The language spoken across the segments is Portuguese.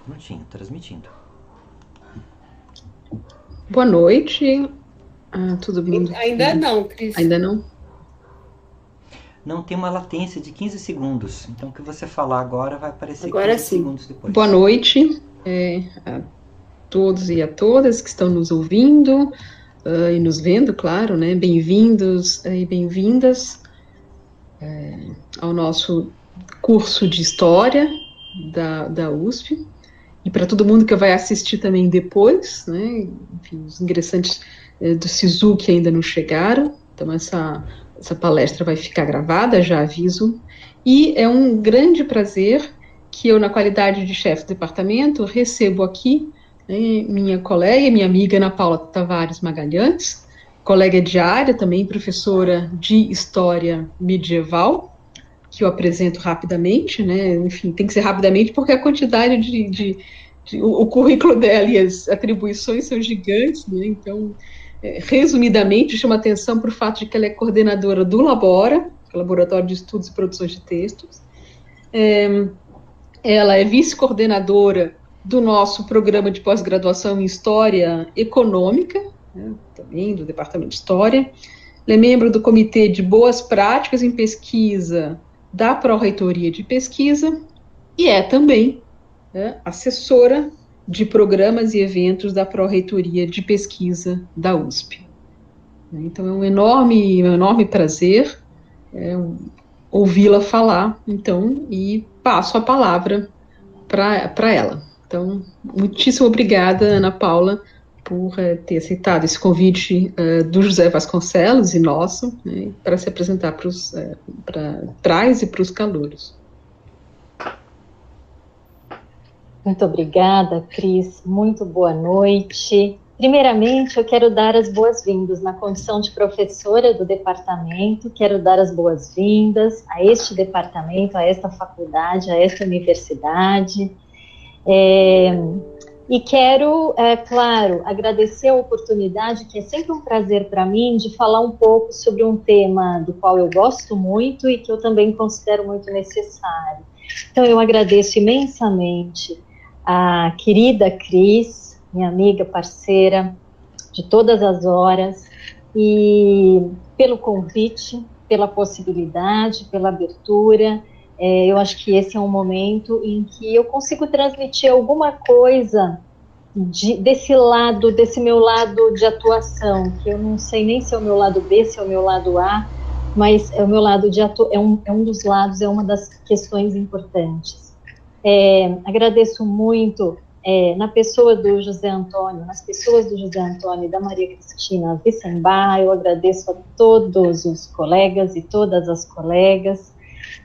Minutinho, transmitindo. Boa noite. Tudo bem? Ainda não, Cris. Ainda não? Não, tem uma latência de 15 segundos. Então, o que você falar agora vai aparecer Agora 15 sim. segundos depois. Boa noite a todos e a todas que estão nos ouvindo e nos vendo, claro, né? Bem-vindos e bem-vindas ao nosso curso de História da USP. E para todo mundo que vai assistir também depois, né? Enfim, os ingressantes do SISU que ainda não chegaram. Então, essa palestra vai ficar gravada, já aviso. E é um grande prazer que eu, na qualidade de chefe do departamento, recebo aqui, né, minha colega, minha amiga Ana Paula Tavares Magalhães, colega de área, também professora de História Medieval, que eu apresento rapidamente, né? Enfim, tem que ser rapidamente porque a quantidade o currículo dela e as atribuições são gigantes, né? Então, resumidamente, chama atenção para o fato de que ela é coordenadora do Labora, Laboratório de Estudos e Produções de Textos. Ela é vice-coordenadora do nosso programa de pós-graduação em História Econômica, né, também do Departamento de História. Ela é membro do Comitê de Boas Práticas em Pesquisa da Pró-Reitoria de Pesquisa e é também assessora de programas e eventos da Pró-Reitoria de Pesquisa da USP. Então, é um enorme prazer ouvi-la falar, então, e passo a palavra para ela. Então, muitíssimo obrigada, Ana Paula, por ter aceitado esse convite do José Vasconcelos e nosso, né, para se apresentar para trás e para os calouros. Muito obrigada, Cris. Muito boa noite. Primeiramente, eu quero dar as boas-vindas na condição de professora do departamento, quero dar as boas-vindas a este departamento, a esta faculdade, a esta universidade. E quero, claro, agradecer a oportunidade, que é sempre um prazer para mim, de falar um pouco sobre um tema do qual eu gosto muito e que eu também considero muito necessário. Então, eu agradeço imensamente a querida Cris, minha amiga, parceira de todas as horas, e pelo convite, pela possibilidade, pela abertura. Eu acho que esse é um momento em que eu consigo transmitir alguma coisa desse meu lado de atuação, que eu não sei nem se é o meu lado B, se é o meu lado A, mas é o meu lado de é um dos lados, é uma das questões importantes. Agradeço muito na pessoa do José Antônio, nas pessoas do José Antônio e da Maria Cristina Wissenbach, eu agradeço a todos os colegas e todas as colegas,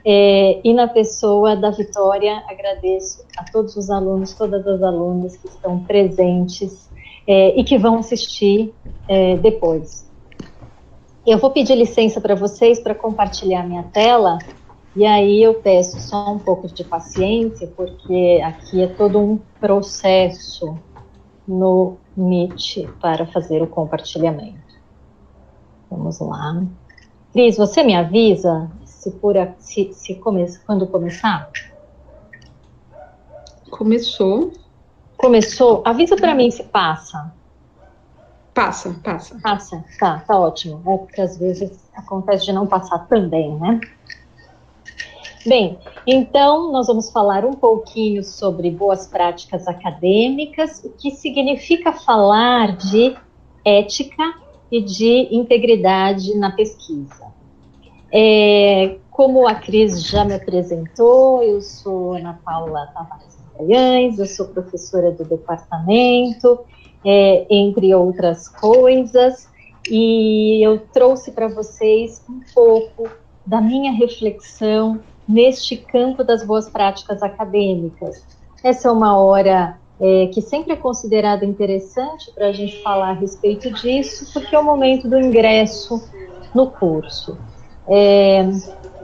e na pessoa da Vitória, agradeço a todos os alunos, todas as alunas que estão presentes e que vão assistir depois. Eu vou pedir licença para vocês para compartilhar minha tela, e aí eu peço só um pouco de paciência, porque aqui é todo um processo no Meet para fazer o compartilhamento. Vamos lá. Cris, você me avisa quando começar? Começou. Começou? Avisa para mim se passa. Passa. Passa, tá ótimo. Porque às vezes acontece de não passar também, né? Bem, então nós vamos falar um pouquinho sobre boas práticas acadêmicas, o que significa falar de ética e de integridade na pesquisa. Como a Cris já me apresentou, eu sou Ana Paula Tavares Magalhães, eu sou professora do departamento, entre outras coisas, e eu trouxe para vocês um pouco da minha reflexão neste campo das boas práticas acadêmicas. Essa é uma hora que sempre é considerada interessante para a gente falar a respeito disso, porque é o momento do ingresso no curso.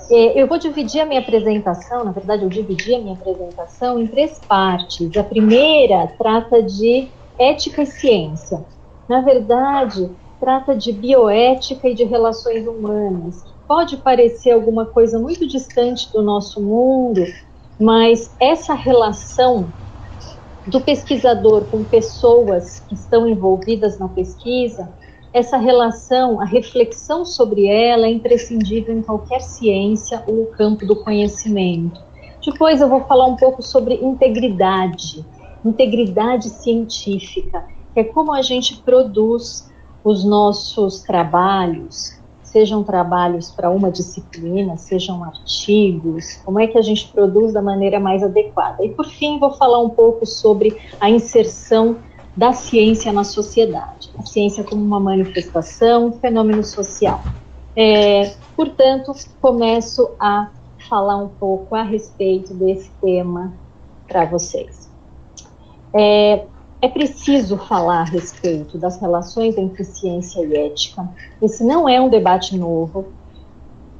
Eu vou dividir a minha apresentação, na verdade eu dividi a minha apresentação em 3 partes. A primeira trata de ética e ciência. Na verdade, trata de bioética e de relações humanas. Pode parecer alguma coisa muito distante do nosso mundo, mas essa relação do pesquisador com pessoas que estão envolvidas na pesquisa, essa relação, a reflexão sobre ela é imprescindível em qualquer ciência ou campo do conhecimento. Depois eu vou falar um pouco sobre integridade científica, que é como a gente produz os nossos trabalhos, sejam trabalhos para uma disciplina, sejam artigos, como é que a gente produz da maneira mais adequada. E, por fim, vou falar um pouco sobre a inserção da ciência na sociedade. A ciência como uma manifestação, um fenômeno social. Portanto, começo a falar um pouco a respeito desse tema para vocês. É preciso falar a respeito das relações entre ciência e ética. Esse não é um debate novo,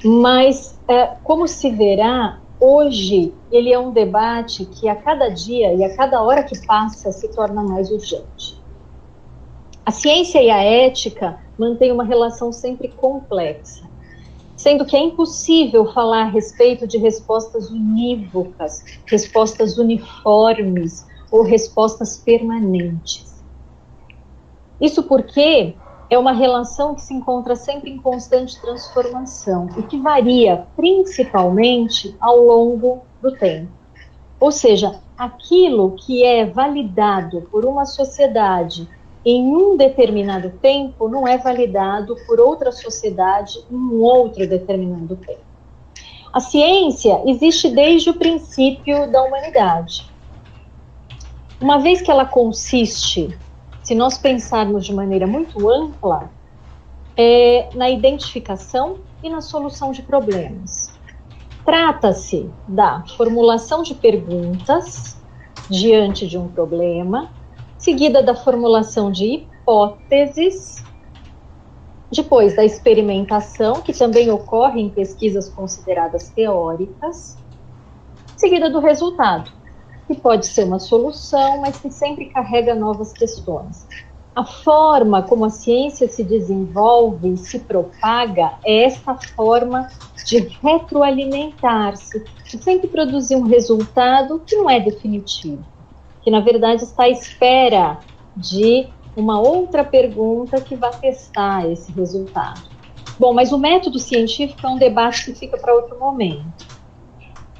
mas, como se verá, hoje ele é um debate que a cada dia e a cada hora que passa se torna mais urgente. A ciência e a ética mantêm uma relação sempre complexa, sendo que é impossível falar a respeito de respostas unívocas, respostas uniformes, ou respostas permanentes. Isso porque é uma relação que se encontra sempre em constante transformação e que varia principalmente ao longo do tempo. Ou seja, aquilo que é validado por uma sociedade em um determinado tempo não é validado por outra sociedade em um outro determinado tempo. A ciência existe desde o princípio da humanidade. Uma vez que ela consiste, se nós pensarmos de maneira muito ampla, na identificação e na solução de problemas. Trata-se da formulação de perguntas diante de um problema, seguida da formulação de hipóteses, depois da experimentação, que também ocorre em pesquisas consideradas teóricas, seguida do resultado, que pode ser uma solução, mas que sempre carrega novas questões. A forma como a ciência se desenvolve e se propaga é essa forma de retroalimentar-se, de sempre produzir um resultado que não é definitivo, que na verdade está à espera de uma outra pergunta que vai testar esse resultado. Bom, mas o método científico é um debate que fica para outro momento.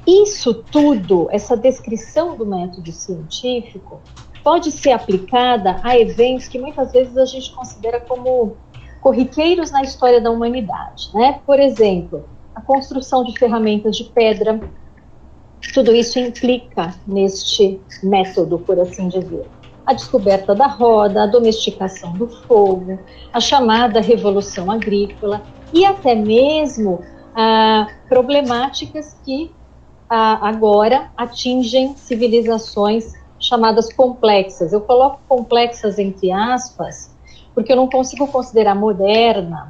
Isso tudo, essa descrição do método científico, pode ser aplicada a eventos que muitas vezes a gente considera como corriqueiros na história da humanidade, né? Por exemplo, a construção de ferramentas de pedra, tudo isso implica neste método, por assim dizer. A descoberta da roda, a domesticação do fogo, a chamada revolução agrícola e até mesmo problemáticas que agora atingem civilizações chamadas complexas. Eu coloco complexas entre aspas, porque eu não consigo considerar moderna,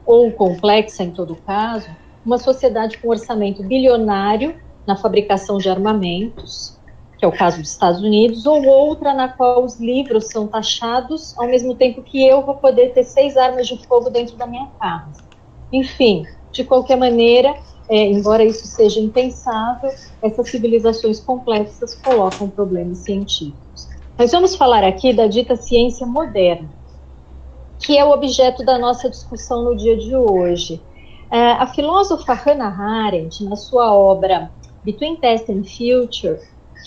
ou complexa em todo caso, uma sociedade com orçamento bilionário na fabricação de armamentos, que é o caso dos Estados Unidos, ou outra na qual os livros são taxados, ao mesmo tempo que eu vou poder ter 6 armas de fogo dentro da minha casa. Enfim, de qualquer maneira, embora isso seja impensável, essas civilizações complexas colocam problemas científicos. Nós vamos falar aqui da dita ciência moderna, que é o objeto da nossa discussão no dia de hoje. A filósofa Hannah Arendt, na sua obra Between Past and Future,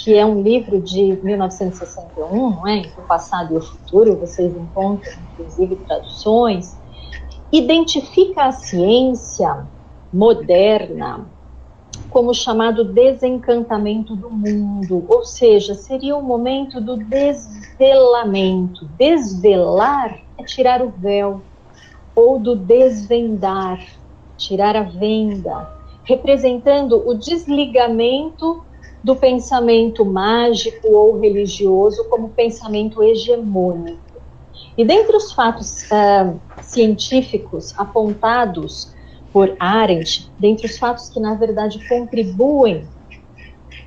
que é um livro de 1961, não é? Entre o passado e o futuro, vocês encontram, inclusive, traduções, identifica a ciência moderna como chamado desencantamento do mundo, ou seja, seria o momento do desvelamento. Desvelar é tirar o véu, ou do desvendar, tirar a venda, representando o desligamento do pensamento mágico ou religioso como pensamento hegemônico. E dentre os fatos científicos apontados por Arendt, dentre os fatos que, na verdade, contribuem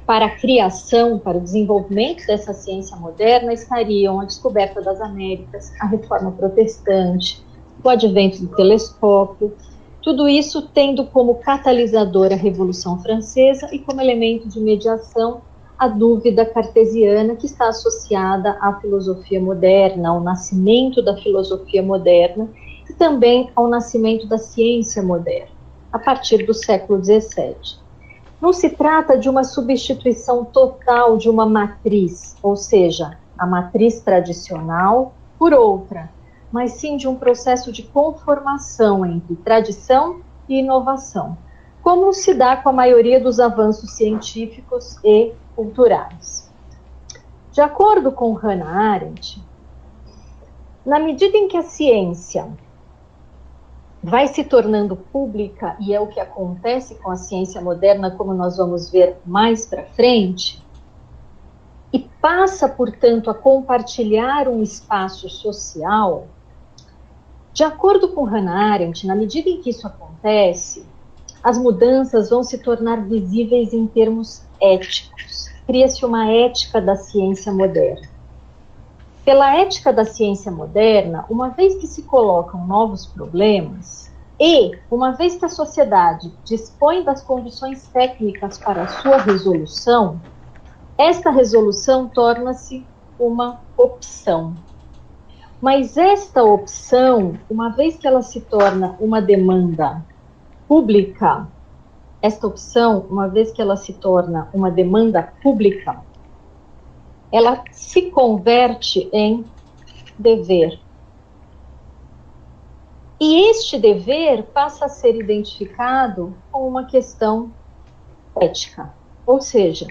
para a criação, para o desenvolvimento dessa ciência moderna, estariam a descoberta das Américas, a Reforma Protestante, o advento do telescópio, tudo isso tendo como catalisador a Revolução Francesa e como elemento de mediação a dúvida cartesiana que está associada à filosofia moderna, ao nascimento da filosofia moderna e também ao nascimento da ciência moderna, a partir do século XVII. Não se trata de uma substituição total de uma matriz, ou seja, a matriz tradicional por outra, mas sim de um processo de conformação entre tradição e inovação, como se dá com a maioria dos avanços científicos e culturais. De acordo com Hannah Arendt, na medida em que a ciência vai se tornando pública, e é o que acontece com a ciência moderna, como nós vamos ver mais para frente, e passa, portanto, a compartilhar um espaço social, de acordo com Hannah Arendt, na medida em que isso acontece, as mudanças vão se tornar visíveis em termos éticos. Cria-se uma ética da ciência moderna. Pela ética da ciência moderna, uma vez que se colocam novos problemas e, uma vez que a sociedade dispõe das condições técnicas para a sua resolução, esta resolução torna-se uma opção. Mas esta opção, uma vez que ela se torna uma demanda pública, esta opção, uma vez que ela se torna uma demanda pública, ela se converte em dever. E este dever passa a ser identificado com uma questão ética. Ou seja,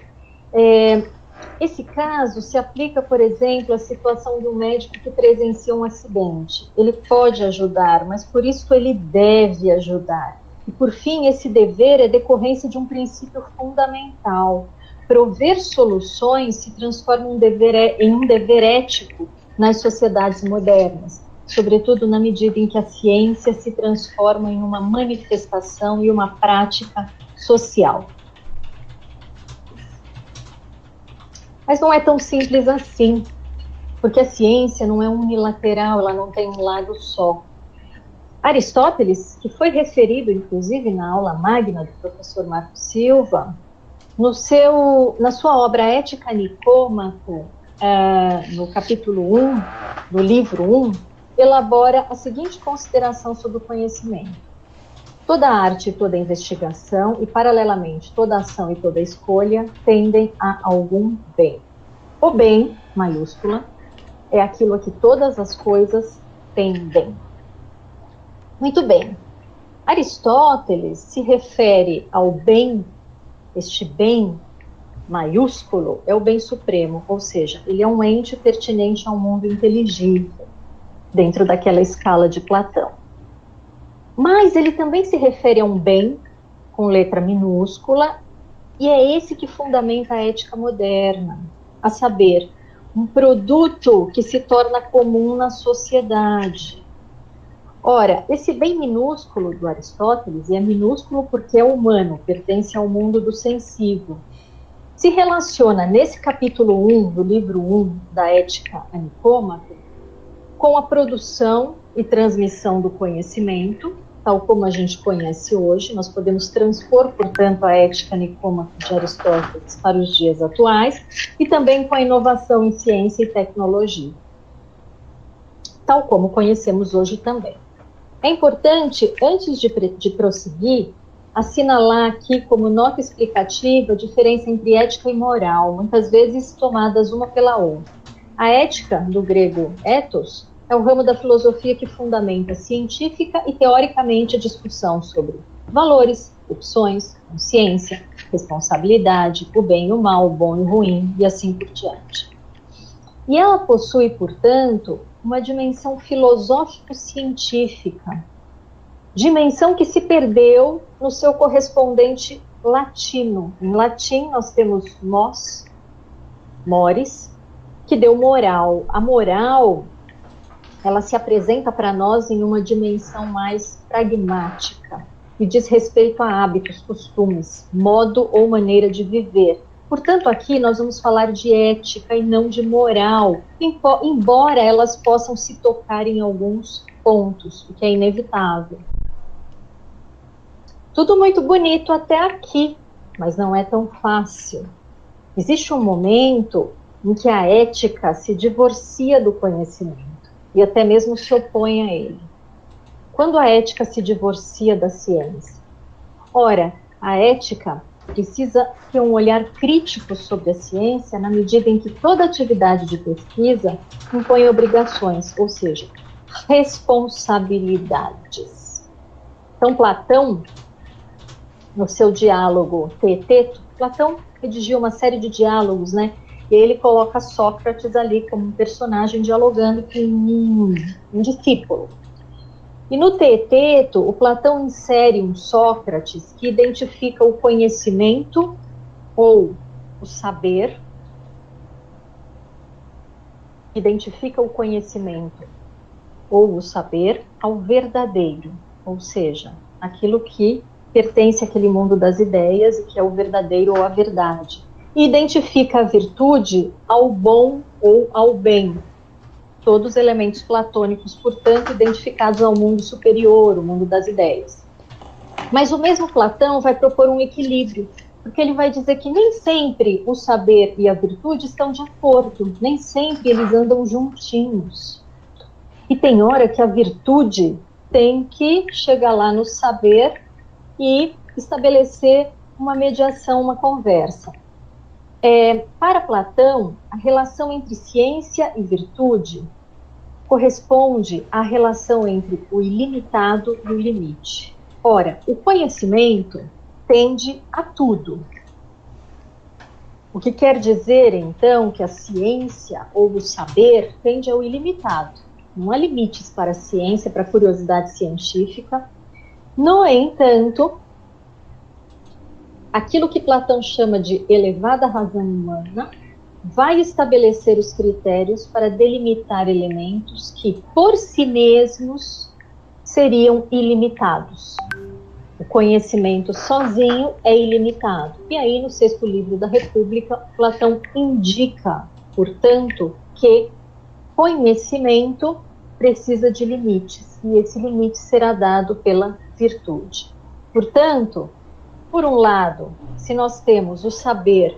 esse caso se aplica, por exemplo, à situação de um médico que presencia um acidente. Ele pode ajudar, mas por isso ele deve ajudar. E, por fim, esse dever é decorrência de um princípio fundamental. Prover soluções se transforma em um dever ético nas sociedades modernas, sobretudo na medida em que a ciência se transforma em uma manifestação e uma prática social. Mas não é tão simples assim, porque a ciência não é unilateral, ela não tem um lado só. Aristóteles, que foi referido, inclusive, na aula magna do professor Marco Silva, na sua obra Ética Nicômaco, no capítulo 1, do livro 1, elabora a seguinte consideração sobre o conhecimento. Toda arte e toda investigação, e paralelamente toda ação e toda escolha, tendem a algum bem. O bem, maiúscula, é aquilo a que todas as coisas tendem. Muito bem. Aristóteles se refere ao bem. Este bem maiúsculo é o bem supremo, ou seja, ele é um ente pertinente ao mundo inteligível, dentro daquela escala de Platão. Mas ele também se refere a um bem, com letra minúscula, e é esse que fundamenta a ética moderna, a saber, um produto que se torna comum na sociedade. Ora, esse bem minúsculo do Aristóteles, e é minúsculo porque é humano, pertence ao mundo do sensível, se relaciona nesse capítulo 1 do livro 1 da Ética a Nicômaco com a produção e transmissão do conhecimento, tal como a gente conhece hoje. Nós podemos transpor, portanto, a Ética Nicômaco de Aristóteles para os dias atuais, e também com a inovação em ciência e tecnologia, tal como conhecemos hoje também. É importante, antes de prosseguir, assinalar aqui como nota explicativa a diferença entre ética e moral, muitas vezes tomadas uma pela outra. A ética, do grego ethos, é o ramo da filosofia que fundamenta científica e teoricamente a discussão sobre valores, opções, consciência, responsabilidade, o bem e o mal, o bom e o ruim, e assim por diante. E ela possui, portanto, uma dimensão filosófico-científica, dimensão que se perdeu no seu correspondente latino. Em latim, nós temos mos, mores, que deu moral. A moral, ela se apresenta para nós em uma dimensão mais pragmática e diz respeito a hábitos, costumes, modo ou maneira de viver. Portanto, aqui nós vamos falar de ética e não de moral, embora elas possam se tocar em alguns pontos, o que é inevitável. Tudo muito bonito até aqui, mas não é tão fácil. Existe um momento em que a ética se divorcia do conhecimento e até mesmo se opõe a ele. Quando a ética se divorcia da ciência? Ora, a ética precisa ter um olhar crítico sobre a ciência na medida em que toda atividade de pesquisa impõe obrigações, ou seja, responsabilidades. Então, Platão, no seu diálogo Teeteto, Platão redigiu uma série de diálogos, né? E ele coloca Sócrates ali como um personagem dialogando com um discípulo. E no Teeteto, o Platão insere um Sócrates que identifica o conhecimento ou o saber, identifica o conhecimento ou o saber ao verdadeiro, ou seja, aquilo que pertence àquele mundo das ideias e que é o verdadeiro ou a verdade. E identifica a virtude ao bom ou ao bem. Todos elementos platônicos, portanto, identificados ao mundo superior, o mundo das ideias. Mas o mesmo Platão vai propor um equilíbrio, porque ele vai dizer que nem sempre o saber e a virtude estão de acordo, nem sempre eles andam juntinhos. E tem hora que a virtude tem que chegar lá no saber e estabelecer uma mediação, uma conversa. Para Platão, a relação entre ciência e virtude corresponde à relação entre o ilimitado e o limite. Ora, o conhecimento tende a tudo. O que quer dizer, então, que a ciência ou o saber tende ao ilimitado. Não há limites para a ciência, para a curiosidade científica. No entanto, aquilo que Platão chama de elevada razão humana vai estabelecer os critérios para delimitar elementos que, por si mesmos, seriam ilimitados. O conhecimento sozinho é ilimitado. E aí, no sexto livro da República, Platão indica, portanto, que conhecimento precisa de limites, e esse limite será dado pela virtude. Portanto, por um lado, se nós temos o saber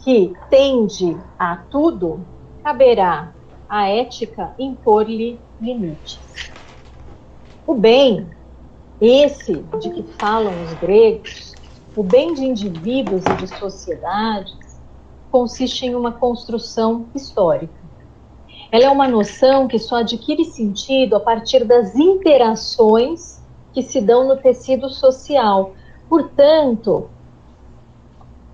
que tende a tudo, caberá à ética impor-lhe limites. O bem, esse de que falam os gregos, o bem de indivíduos e de sociedades, consiste em uma construção histórica. Ela é uma noção que só adquire sentido a partir das interações que se dão no tecido social. Portanto,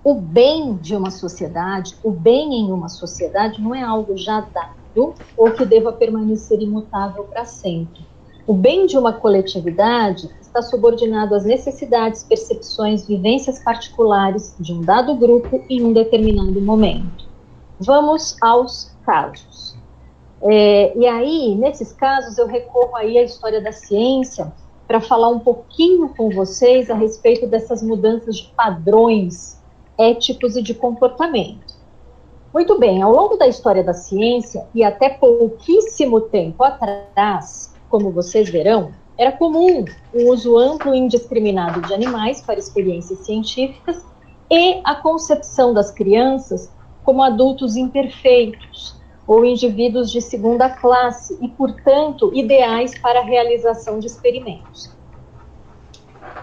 o bem de uma sociedade, o bem em uma sociedade não é algo já dado ou que deva permanecer imutável para sempre. O bem de uma coletividade está subordinado às necessidades, percepções, vivências particulares de um dado grupo em um determinado momento. Vamos aos casos. E aí, nesses casos, eu recorro aí à história da ciência para falar um pouquinho com vocês a respeito dessas mudanças de padrões éticos e de comportamento. Muito bem, ao longo da história da ciência, e até pouquíssimo tempo atrás, como vocês verão, era comum o uso amplo e indiscriminado de animais para experiências científicas e a concepção das crianças como adultos imperfeitos ou indivíduos de segunda classe e, portanto, ideais para a realização de experimentos.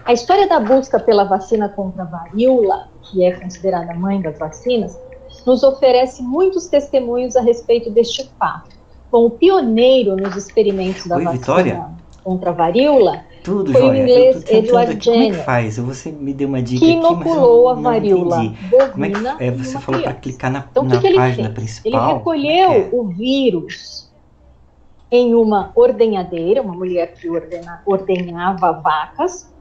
A história da busca pela vacina contra a varíola, que é considerada a mãe das vacinas, nos oferece muitos testemunhos a respeito deste fato. Bom, o pioneiro nos experimentos da vacina Vitória? Contra a varíola Tudo, foi Joia. o inglês Eu tô Edward aqui. Como é Jenner, que faz? Você me deu uma dica que aqui, mas inoculou a eu não varíola entendi. Como é bovina que você numa falou para criança. clicar na, Então, o na que ele página fez? principal? Ele recolheu Como é que é? o vírus em uma ordenhadeira, uma mulher que ordenhava vacas.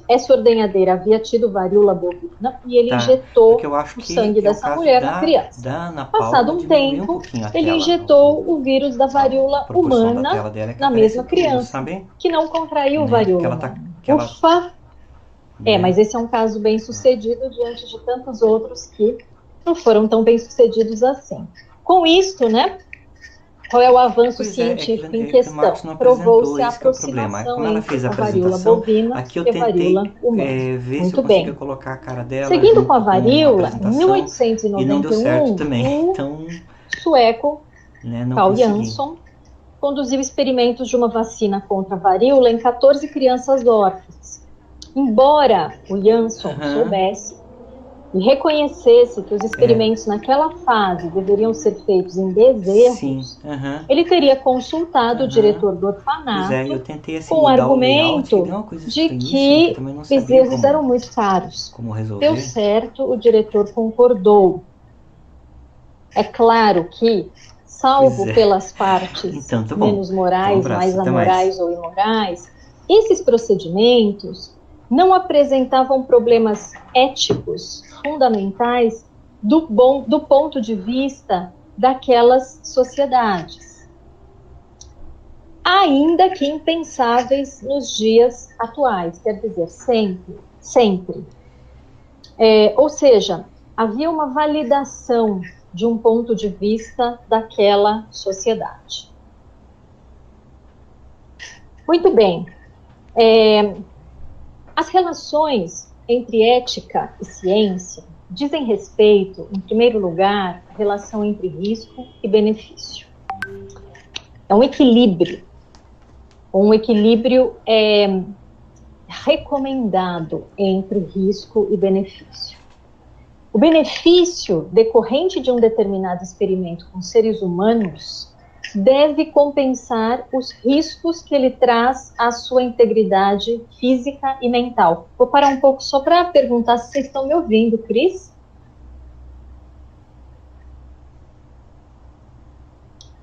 Essa ordenhadeira havia tido varíola bovina e ele injetou porque eu acho o que sangue é o dessa caso mulher da- na criança. da Ana Paula Passado um diminuir tempo, pouquinho a ele tela. injetou o vírus da varíola A proporção da humana tela dela é que na aparece mesma tudo, criança, sabe? que não contraiu Né? varíola Que ela tá- humana. que ela- Ufa! Né? Mas esse é um caso bem sucedido diante de tantos outros que não foram tão bem sucedidos assim. Com isto, né, Qual é o avanço Pois científico é em que o questão? Marcos não Provou-se apresentou, a esse que é o problema. aproximação Como ela entre fez a a varíola apresentação, bovina aqui eu e a tentei varíola humana. ver se eu Muito conseguia bem. colocar a cara dela Seguindo com a junto com a varíola, em apresentação e não deu certo 1891, também. o Então, sueco né, não Carl consegui. Jansson conduziu experimentos de uma vacina contra a varíola em 14 crianças órfãs. Embora o Jansson soubesse e reconhecesse que os experimentos naquela fase deveriam ser feitos em bezerros, ele teria consultado o diretor do Pois é, eu orfanato tentei assim com o mudar o layout, que deu argumento uma coisa de estranhíssima, que eu que também não sabia bezerros eram muito caros. como resolver. Deu certo, o diretor concordou. É claro que, salvo pelas partes Então, tá bom. menos morais, Um abraço, mais até amorais ou imorais, esses procedimentos não apresentavam problemas éticos fundamentais do ponto de vista daquelas sociedades, ainda que impensáveis nos dias atuais, quer dizer, sempre. Ou seja, havia uma validação de um ponto de vista daquela sociedade. Muito bem. As relações entre ética e ciência dizem respeito, em primeiro lugar, à relação entre risco e benefício. É um equilíbrio. Um equilíbrio recomendado entre risco e benefício. O benefício decorrente de um determinado experimento com seres humanos deve compensar os riscos que ele traz à sua integridade física e mental. Vou parar um pouco só para perguntar se vocês estão me ouvindo, Cris?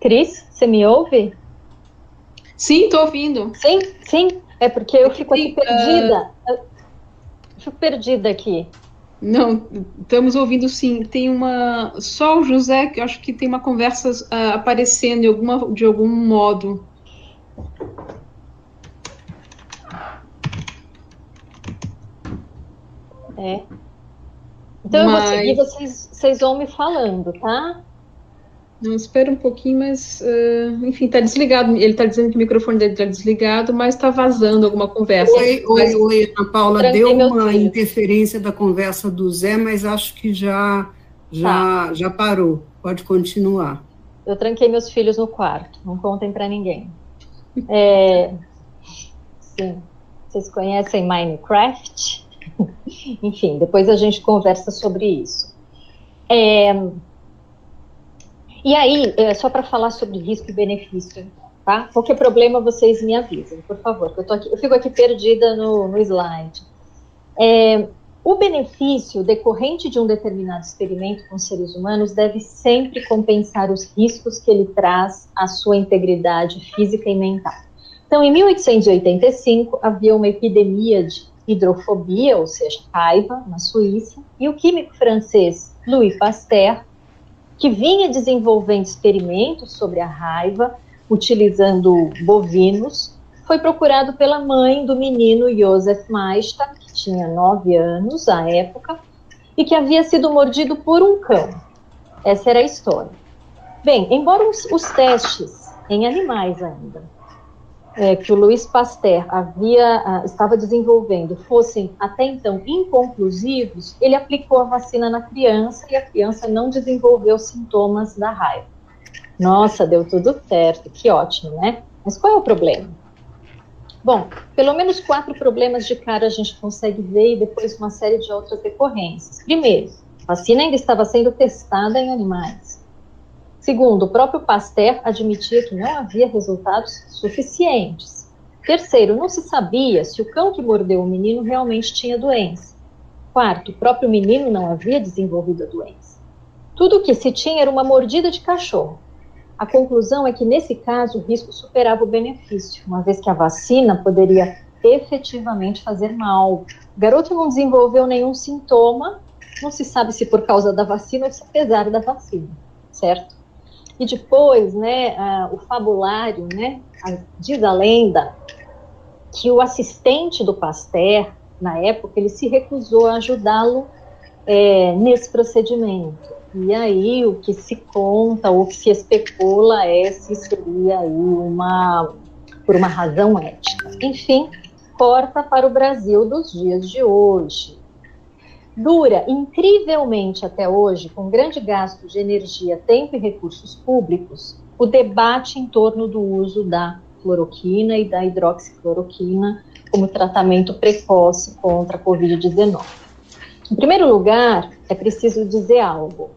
Cris, você me ouve? Sim, estou ouvindo. Sim? É porque eu fico aqui perdida. Eu fico perdida aqui. Não, estamos ouvindo sim. Tem só o José, que eu acho que tem uma conversa aparecendo de algum modo. Então eu vou seguir, vocês vão me falando, tá? Não, espera um pouquinho, mas enfim, está desligado. Ele está dizendo que o microfone dele está desligado, mas está vazando alguma conversa. Oi, Ana Paula. Deu uma interferência da conversa do Zé, mas acho que já parou. Pode continuar. Eu tranquei meus filhos no quarto, não contem para ninguém. Sim, vocês conhecem Minecraft? Enfim, depois a gente conversa sobre isso. E aí, só para falar sobre risco e benefício, tá? Qualquer problema, vocês me avisem, por favor, que eu fico aqui perdida no slide. O benefício decorrente de um determinado experimento com seres humanos deve sempre compensar os riscos que ele traz à sua integridade física e mental. Então, em 1885, havia uma epidemia de hidrofobia, ou seja, raiva, na Suíça, e o químico francês Louis Pasteur, que vinha desenvolvendo experimentos sobre a raiva, utilizando bovinos, foi procurado pela mãe do menino Joseph Maista, que tinha 9 anos à época, e que havia sido mordido por um cão. Essa era a história. Bem, embora os testes em animais ainda, que o Louis Pasteur estava desenvolvendo fossem até então inconclusivos, ele aplicou a vacina na criança e a criança não desenvolveu sintomas da raiva. Nossa, deu tudo certo, que ótimo, né? Mas qual é o problema? Bom, pelo menos 4 problemas de cara a gente consegue ver e depois uma série de outras decorrências. Primeiro, a vacina ainda estava sendo testada em animais. Segundo, o próprio Pasteur admitia que não havia resultados suficientes. Terceiro, não se sabia se o cão que mordeu o menino realmente tinha doença. Quarto, o próprio menino não havia desenvolvido a doença. Tudo o que se tinha era uma mordida de cachorro. A conclusão é que, nesse caso, o risco superava o benefício, uma vez que a vacina poderia efetivamente fazer mal. O garoto não desenvolveu nenhum sintoma, não se sabe se por causa da vacina ou se apesar da vacina, certo? E depois, o fabulário, diz a lenda que o assistente do Pasteur, na época, ele se recusou a ajudá-lo nesse procedimento. E aí o que se conta, ou que se especula é se seria aí por uma razão ética. Enfim, corta para o Brasil dos dias de hoje. Dura incrivelmente até hoje, com grande gasto de energia, tempo e recursos públicos, o debate em torno do uso da cloroquina e da hidroxicloroquina como tratamento precoce contra a Covid-19. Em primeiro lugar, é preciso dizer algo.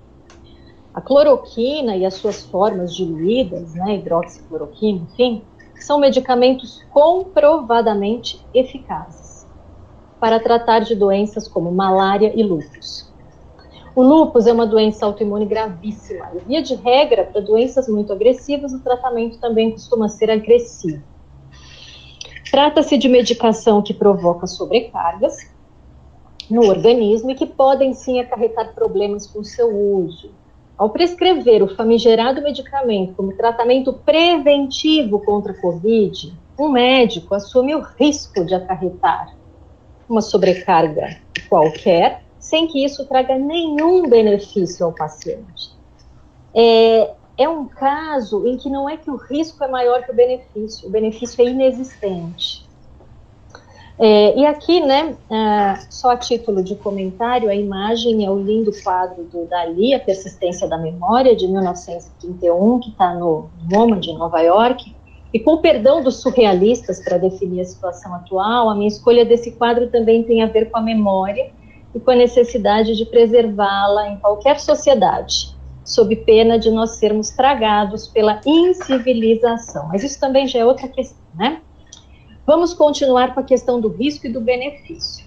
A cloroquina e as suas formas diluídas, hidroxicloroquina, enfim, são medicamentos comprovadamente eficazes para tratar de doenças como malária e lúpus. O lúpus é uma doença autoimune gravíssima. E, via de regra, para doenças muito agressivas, o tratamento também costuma ser agressivo. Trata-se de medicação que provoca sobrecargas no organismo e que podem, sim, acarretar problemas com seu uso. Ao prescrever o famigerado medicamento como tratamento preventivo contra a Covid, um médico assume o risco de acarretar uma sobrecarga qualquer, sem que isso traga nenhum benefício ao paciente. É um caso em que não é que o risco é maior que o benefício é inexistente. E aqui, só a título de comentário, a imagem é o lindo quadro do Dalí, A Persistência da Memória, de 1931, que está no MoMA de Nova York. E com o perdão dos surrealistas para definir a situação atual, a minha escolha desse quadro também tem a ver com a memória e com a necessidade de preservá-la em qualquer sociedade, sob pena de nós sermos tragados pela incivilização. Mas isso também já é outra questão, né? Vamos continuar com a questão do risco e do benefício.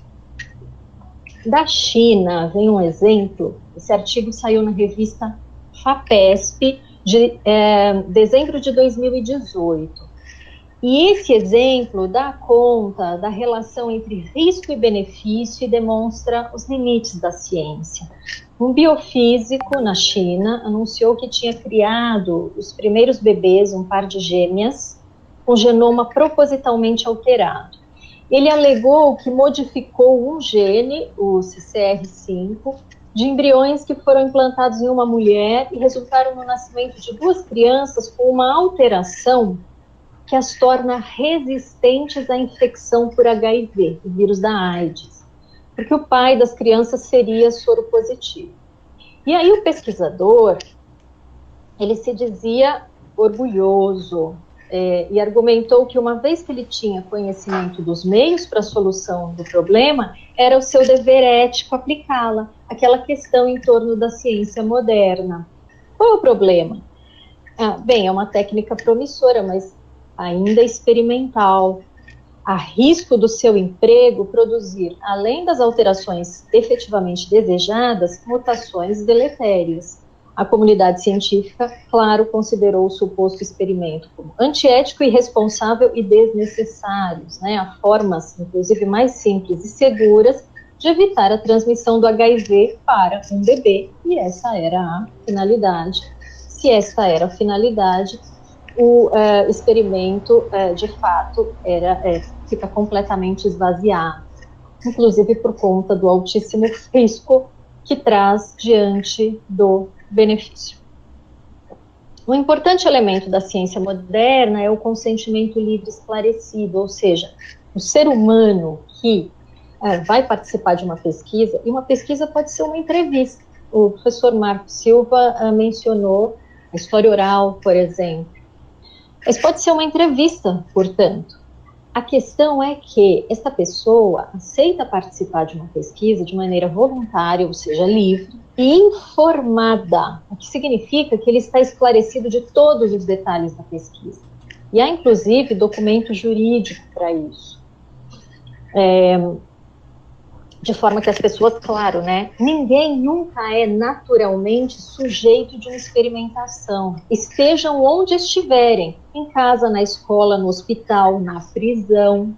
Da China, vem um exemplo. Esse artigo saiu na revista FAPESP, de dezembro de 2018. E esse exemplo dá conta da relação entre risco e benefício e demonstra os limites da ciência. Um biofísico na China anunciou que tinha criado os primeiros bebês, um par de gêmeas, com genoma propositalmente alterado. Ele alegou que modificou um gene, o CCR5, de embriões que foram implantados em uma mulher e resultaram no nascimento de 2 crianças com uma alteração que as torna resistentes à infecção por HIV, o vírus da AIDS, porque o pai das crianças seria soropositivo. E aí o pesquisador, ele se dizia orgulhoso, e argumentou que uma vez que ele tinha conhecimento dos meios para a solução do problema, era o seu dever ético aplicá-la, aquela questão em torno da ciência moderna. Qual é o problema? Bem, é uma técnica promissora, mas ainda experimental. Há risco do seu emprego produzir, além das alterações efetivamente desejadas, mutações deletérias. A comunidade científica, claro, considerou o suposto experimento como antiético, irresponsável e desnecessário. Há formas, inclusive mais simples e seguras, de evitar a transmissão do HIV para um bebê, e essa era a finalidade. Se essa era a finalidade, o experimento, de fato, fica completamente esvaziado, inclusive por conta do altíssimo risco que traz diante do benefício. Um importante elemento da ciência moderna é o consentimento livre esclarecido, ou seja, o ser humano que vai participar de uma pesquisa, e uma pesquisa pode ser uma entrevista. O professor Marco Silva mencionou a história oral, por exemplo. Mas pode ser uma entrevista, portanto. A questão é que esta pessoa aceita participar de uma pesquisa de maneira voluntária, ou seja, livre, e informada, o que significa que ele está esclarecido de todos os detalhes da pesquisa. E há, inclusive, documento jurídico para isso. De forma que as pessoas, claro, ninguém nunca é naturalmente sujeito de uma experimentação, estejam onde estiverem, em casa, na escola, no hospital, na prisão.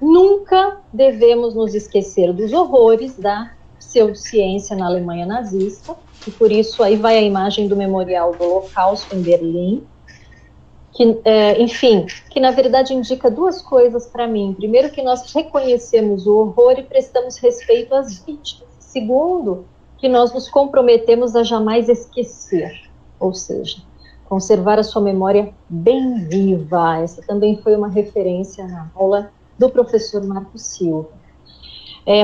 Nunca devemos nos esquecer dos horrores da pseudociência na Alemanha nazista, e por isso aí vai a imagem do Memorial do Holocausto em Berlim, que, enfim, que na verdade indica 2 coisas para mim. Primeiro, que nós reconhecemos o horror e prestamos respeito às vítimas. Segundo, que nós nos comprometemos a jamais esquecer, ou seja, conservar a sua memória bem viva. Essa também foi uma referência na aula do professor Marco Silva.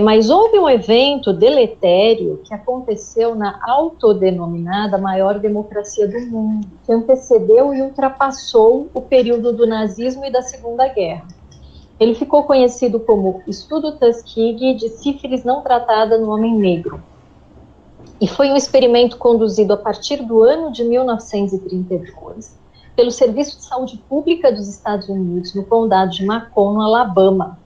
Mas houve um evento deletério que aconteceu na autodenominada maior democracia do mundo, que antecedeu e ultrapassou o período do nazismo e da Segunda Guerra. Ele ficou conhecido como Estudo Tuskegee de sífilis não tratada no homem negro. E foi um experimento conduzido a partir do ano de 1932 pelo Serviço de Saúde Pública dos Estados Unidos, no condado de Macomb, no Alabama.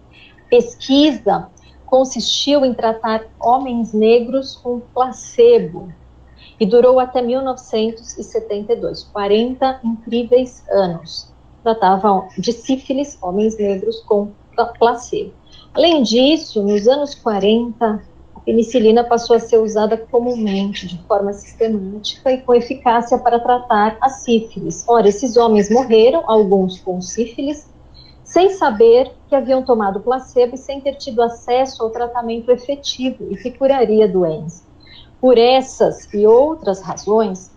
Pesquisa consistiu em tratar homens negros com placebo e durou até 1972, 40 incríveis anos. Tratavam de sífilis, homens negros com placebo. Além disso, nos anos 40, a penicilina passou a ser usada comumente, de forma sistemática e com eficácia para tratar a sífilis. Ora, esses homens morreram, alguns com sífilis, sem saber que haviam tomado placebo e sem ter tido acesso ao tratamento efetivo e que curaria a doença. Por essas e outras razões,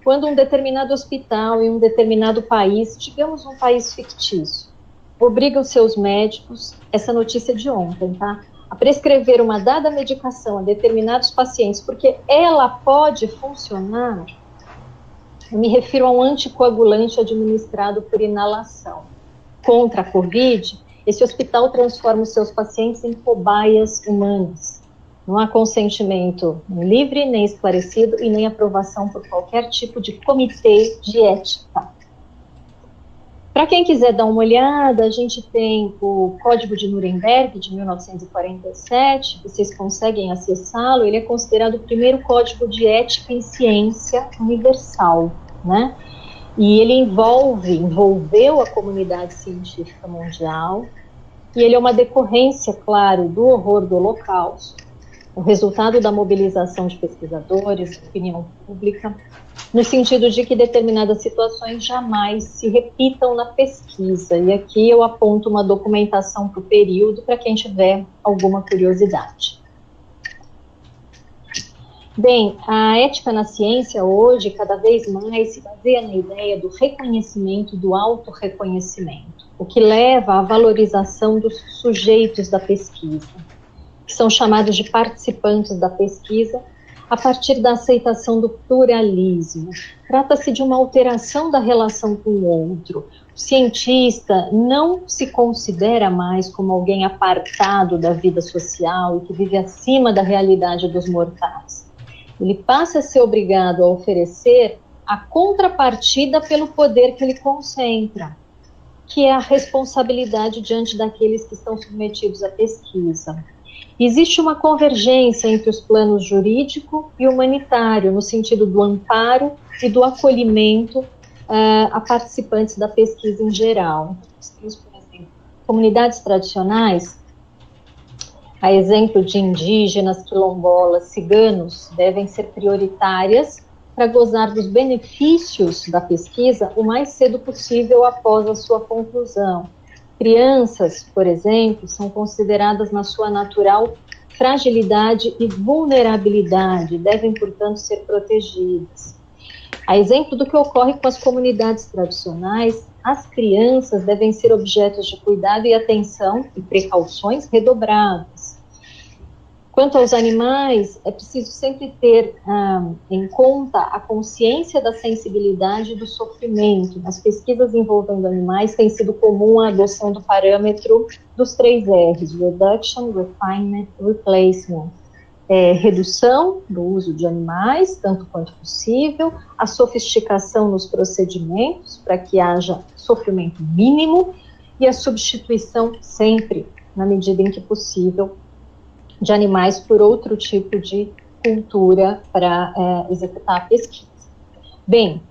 quando um determinado hospital em um determinado país, digamos um país fictício, obriga os seus médicos, essa notícia de ontem, tá? A prescrever uma dada medicação a determinados pacientes, porque ela pode funcionar, eu me refiro a um anticoagulante administrado por inalação. Contra a Covid, esse hospital transforma os seus pacientes em cobaias humanas. Não há consentimento livre, nem esclarecido e nem aprovação por qualquer tipo de comitê de ética. Para quem quiser dar uma olhada, a gente tem o Código de Nuremberg, de 1947, vocês conseguem acessá-lo. Ele é considerado o primeiro código de ética em ciência universal, né? E ele envolveu a comunidade científica mundial, e ele é uma decorrência, claro, do horror do Holocausto, o resultado da mobilização de pesquisadores, opinião pública, no sentido de que determinadas situações jamais se repitam na pesquisa. E aqui eu aponto uma documentação para o período, para quem tiver alguma curiosidade. Bem, a ética na ciência hoje, cada vez mais, se baseia na ideia do reconhecimento, do autorreconhecimento, o que leva à valorização dos sujeitos da pesquisa, que são chamados de participantes da pesquisa, a partir da aceitação do pluralismo. Trata-se de uma alteração da relação com o outro. O cientista não se considera mais como alguém apartado da vida social e que vive acima da realidade dos mortais. Ele passa a ser obrigado a oferecer a contrapartida pelo poder que ele concentra, que é a responsabilidade diante daqueles que estão submetidos à pesquisa. Existe uma convergência entre os planos jurídico e humanitário, no sentido do amparo e do acolhimento a participantes da pesquisa em geral. Temos, por exemplo, comunidades tradicionais, a exemplo de indígenas, quilombolas, ciganos, devem ser prioritárias para gozar dos benefícios da pesquisa o mais cedo possível após a sua conclusão. Crianças, por exemplo, são consideradas na sua natural fragilidade e vulnerabilidade, devem, portanto, ser protegidas. A exemplo do que ocorre com as comunidades tradicionais, as crianças devem ser objetos de cuidado e atenção e precauções redobradas. Quanto aos animais, é preciso sempre ter em conta a consciência da sensibilidade e do sofrimento. Nas pesquisas envolvendo animais, tem sido comum a adoção do parâmetro dos 3 R's, Reduction, Refinement, Replacement. Redução do uso de animais, tanto quanto possível, a sofisticação nos procedimentos, para que haja sofrimento mínimo, e a substituição sempre, na medida em que possível, de animais por outro tipo de cultura para executar a pesquisa. Bem,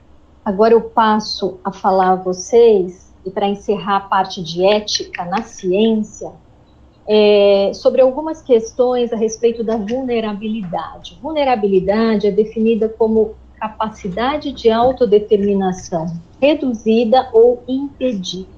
agora eu passo a falar a vocês, e para encerrar a parte de ética na ciência, sobre algumas questões a respeito da vulnerabilidade. Vulnerabilidade é definida como capacidade de autodeterminação reduzida ou impedida.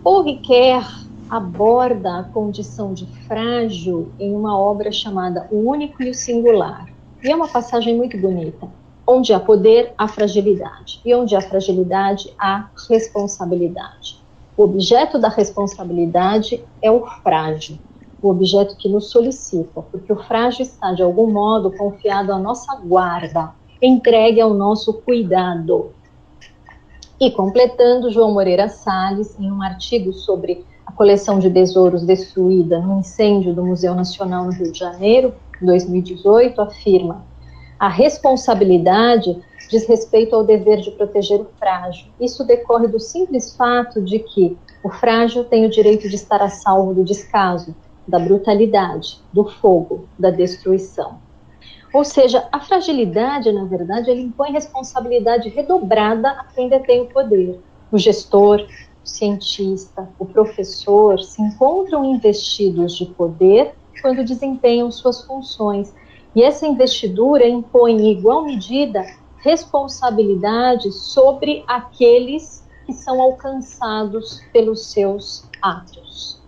Paul Ricoeur aborda a condição de frágil em uma obra chamada O Único e o Singular. E é uma passagem muito bonita. Onde há poder, há fragilidade. E onde há fragilidade, há responsabilidade. O objeto da responsabilidade é o frágil, o objeto que nos solicita, porque o frágil está, de algum modo, confiado à nossa guarda, entregue ao nosso cuidado. E completando, João Moreira Salles, em um artigo sobre a coleção de tesouros destruída no incêndio do Museu Nacional no Rio de Janeiro, em 2018, afirma: a responsabilidade diz respeito ao dever de proteger o frágil. Isso decorre do simples fato de que o frágil tem o direito de estar a salvo do descaso, da brutalidade, do fogo, da destruição. Ou seja, a fragilidade, na verdade, ela impõe responsabilidade redobrada a quem detém o poder. O gestor, o cientista, o professor se encontram investidos de poder quando desempenham suas funções. E essa investidura impõe, em igual medida, responsabilidade sobre aqueles que são alcançados pelos seus atos.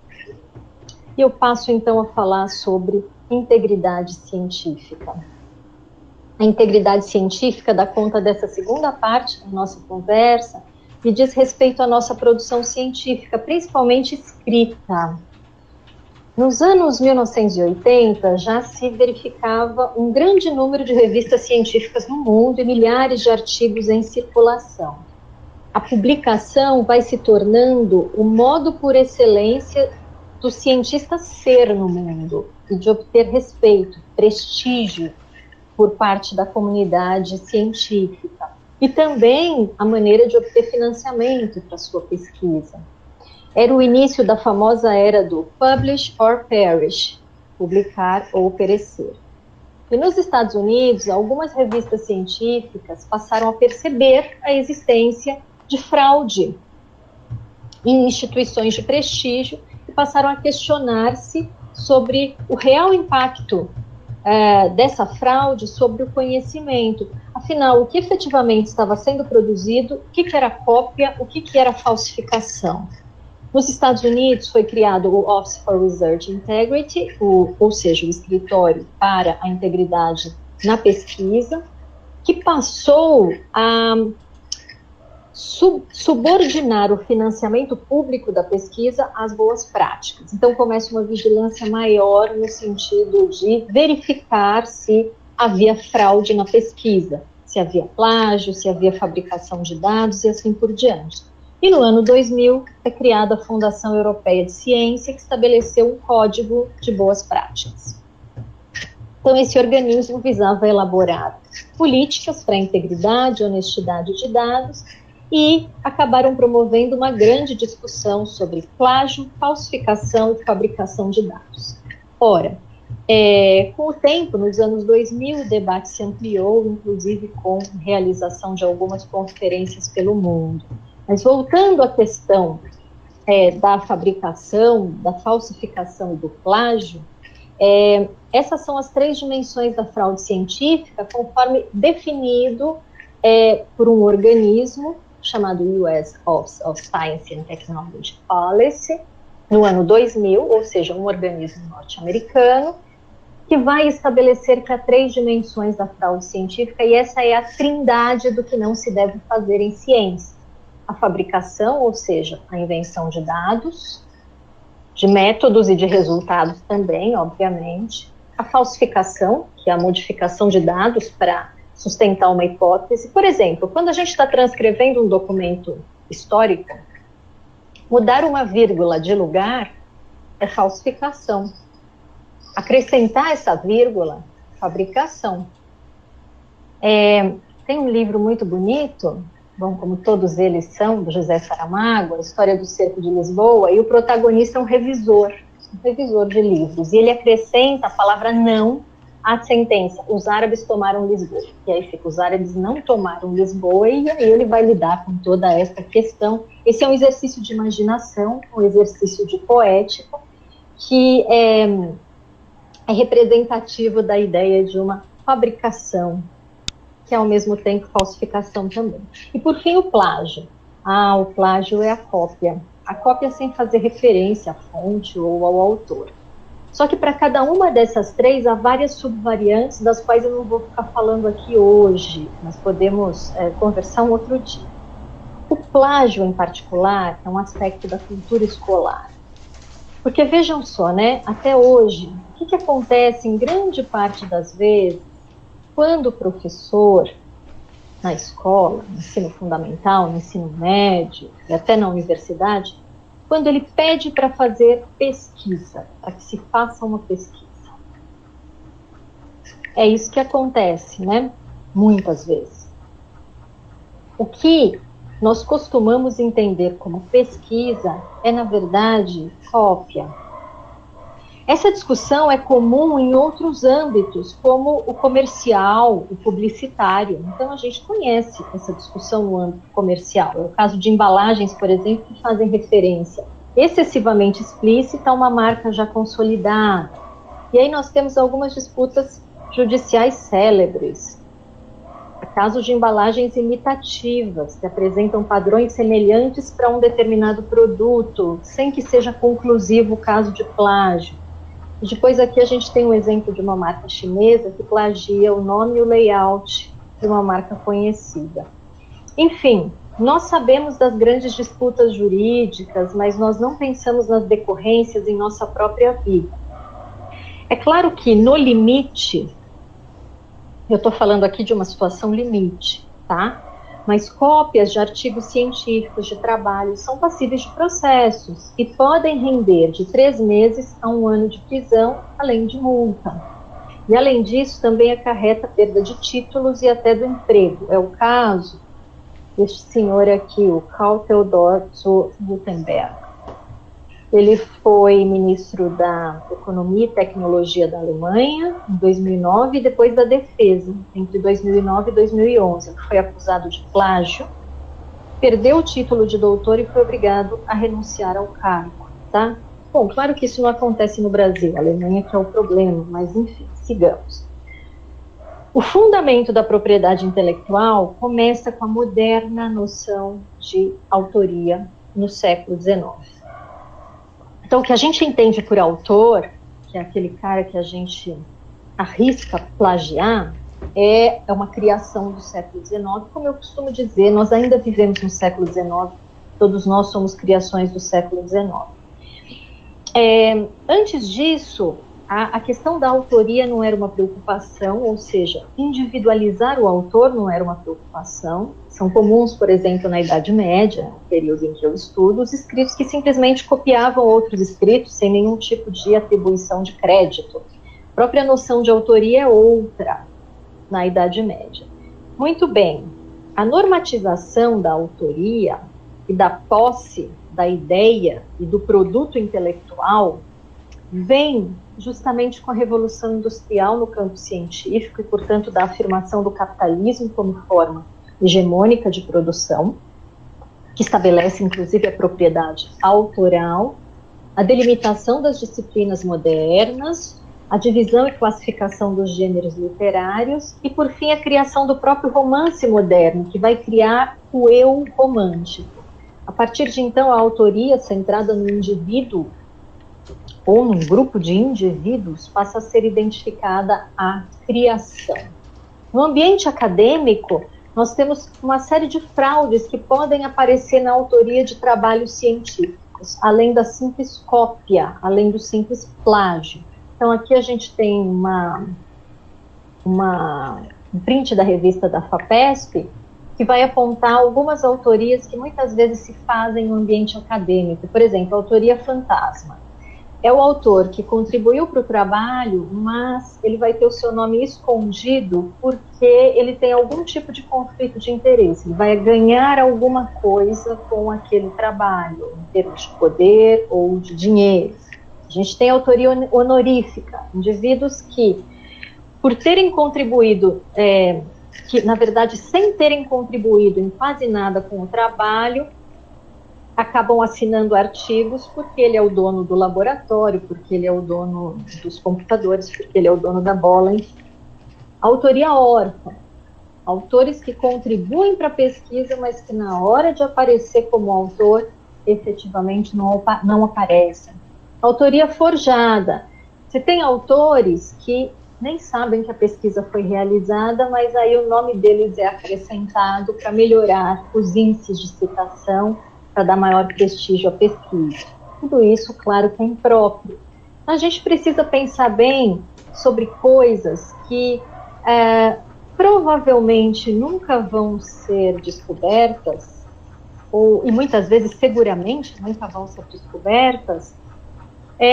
E eu passo, então, a falar sobre integridade científica. A integridade científica dá conta dessa segunda parte da nossa conversa e diz respeito à nossa produção científica, principalmente escrita. Nos anos 1980, já se verificava um grande número de revistas científicas no mundo e milhares de artigos em circulação. A publicação vai se tornando o modo por excelência do cientista ser no mundo e de obter respeito, prestígio por parte da comunidade científica. E também a maneira de obter financiamento para sua pesquisa. Era o início da famosa era do publish or perish, publicar ou perecer. E nos Estados Unidos, algumas revistas científicas passaram a perceber a existência de fraude em instituições de prestígio e passaram a questionar-se sobre o real impacto dessa fraude sobre o conhecimento. Afinal, o que efetivamente estava sendo produzido, o que era cópia, o que era falsificação. Nos Estados Unidos foi criado o Office for Research Integrity, ou seja, o escritório para a integridade na pesquisa, que passou a subordinar o financiamento público da pesquisa às boas práticas. Então começa uma vigilância maior no sentido de verificar se havia fraude na pesquisa, se havia plágio, se havia fabricação de dados e assim por diante. E no ano 2000 é criada a Fundação Europeia de Ciência, que estabeleceu um código de boas práticas. Então, esse organismo visava elaborar políticas para a integridade e honestidade de dados e acabaram promovendo uma grande discussão sobre plágio, falsificação e fabricação de dados. Ora, com o tempo, nos anos 2000, o debate se ampliou, inclusive com realização de algumas conferências pelo mundo. Mas voltando à questão da fabricação, da falsificação e do plágio, essas são as três dimensões da fraude científica, conforme definido por um organismo chamado US Office of Science and Technology Policy, no ano 2000, ou seja, um organismo norte-americano, que vai estabelecer que há três dimensões da fraude científica, e essa é a trindade do que não se deve fazer em ciência. A fabricação, ou seja, a invenção de dados, de métodos e de resultados também, obviamente. A falsificação, que é a modificação de dados para sustentar uma hipótese. Por exemplo, quando a gente está transcrevendo um documento histórico, mudar uma vírgula de lugar é falsificação. Acrescentar essa vírgula, fabricação. Tem um livro muito bonito, bom, como todos eles são, do José Saramago, a história do Cerco de Lisboa, e o protagonista é um revisor de livros, e ele acrescenta a palavra não à sentença, os árabes tomaram Lisboa, e aí fica, os árabes não tomaram Lisboa, e aí ele vai lidar com toda essa questão. Esse é um exercício de imaginação, um exercício de poética, que é representativo da ideia de uma fabricação, que é ao mesmo tempo falsificação também. E por fim o plágio. O plágio é a cópia. a cópia sem fazer referência à fonte ou ao autor. Só que para cada uma dessas três há várias subvariantes, das quais eu não vou ficar falando aqui hoje, mas podemos conversar um outro dia. O plágio, em particular, é um aspecto da cultura escolar. Porque vejam só, né, até hoje, o que acontece em grande parte das vezes, quando o professor, na escola, no ensino fundamental, no ensino médio, e até na universidade, quando ele pede para fazer pesquisa, para que se faça uma pesquisa. É isso que acontece, né? Muitas vezes. O que nós costumamos entender como pesquisa é, na verdade, cópia. Essa discussão é comum em outros âmbitos, como o comercial, o publicitário. Então, a gente conhece essa discussão no âmbito comercial. É o caso de embalagens, por exemplo, que fazem referência excessivamente explícita a uma marca já consolidada. E aí nós temos algumas disputas judiciais célebres. Casos de embalagens imitativas, que apresentam padrões semelhantes para um determinado produto, sem que seja conclusivo o caso de plágio. E depois aqui a gente tem um exemplo de uma marca chinesa que plagia o nome e o layout de uma marca conhecida. Enfim, nós sabemos das grandes disputas jurídicas, mas nós não pensamos nas decorrências em nossa própria vida. É claro que, no limite, eu estou falando aqui de uma situação limite, tá? Mas cópias de artigos científicos, de trabalhos, são passíveis de processos e podem render de 3 meses a 1 ano de prisão, além de multa. E, além disso, também acarreta perda de títulos e até do emprego. É o caso deste senhor aqui, o Karl Theodor zu Guttenberg. Ele foi ministro da Economia e Tecnologia da Alemanha em 2009 e depois da Defesa, entre 2009 e 2011. Foi acusado de plágio, perdeu o título de doutor e foi obrigado a renunciar ao cargo, tá? Bom, claro que isso não acontece no Brasil, a Alemanha que é o problema, mas enfim, sigamos. O fundamento da propriedade intelectual começa com a moderna noção de autoria no século XIX. Então, o que a gente entende por autor, que é aquele cara que a gente arrisca plagiar, é uma criação do século XIX. Como eu costumo dizer, nós ainda vivemos no século XIX, todos nós somos criações do século XIX. Antes disso, a questão da autoria não era uma preocupação, ou seja, individualizar o autor não era uma preocupação. São comuns, por exemplo, na Idade Média, no período em que eu estudo, os escritos que simplesmente copiavam outros escritos sem nenhum tipo de atribuição de crédito. A própria noção de autoria é outra na Idade Média. Muito bem, a normatização da autoria e da posse da ideia e do produto intelectual vem justamente com a Revolução Industrial no campo científico e, portanto, da afirmação do capitalismo como forma hegemônica de produção, que estabelece, inclusive, a propriedade autoral, a delimitação das disciplinas modernas, a divisão e classificação dos gêneros literários e, por fim, a criação do próprio romance moderno, que vai criar o eu romântico. A partir de então, a autoria centrada no indivíduo ou num grupo de indivíduos passa a ser identificada a criação. No ambiente acadêmico, nós temos uma série de fraudes que podem aparecer na autoria de trabalhos científicos, além da simples cópia, além do simples plágio. Então, aqui a gente tem um print da revista da FAPESP, que vai apontar algumas autorias que muitas vezes se fazem no ambiente acadêmico. Por exemplo, a autoria fantasma. É o autor que contribuiu para o trabalho, mas ele vai ter o seu nome escondido porque ele tem algum tipo de conflito de interesse. Ele vai ganhar alguma coisa com aquele trabalho, em termos de poder ou de dinheiro. A gente tem autoria honorífica, indivíduos que, por terem contribuído, que na verdade, sem terem contribuído em quase nada com o trabalho, acabam assinando artigos porque ele é o dono do laboratório, porque ele é o dono dos computadores, porque ele é o dono da bola, enfim. Autoria órfã. Autores que contribuem para a pesquisa, mas que na hora de aparecer como autor, efetivamente não aparecem. Autoria forjada. Você tem autores que nem sabem que a pesquisa foi realizada, mas aí o nome deles é acrescentado para melhorar os índices de citação, para dar maior prestígio à pesquisa. Tudo isso, claro, que é impróprio. A gente precisa pensar bem sobre coisas que provavelmente nunca vão ser descobertas, e muitas vezes, seguramente, nunca vão ser descobertas,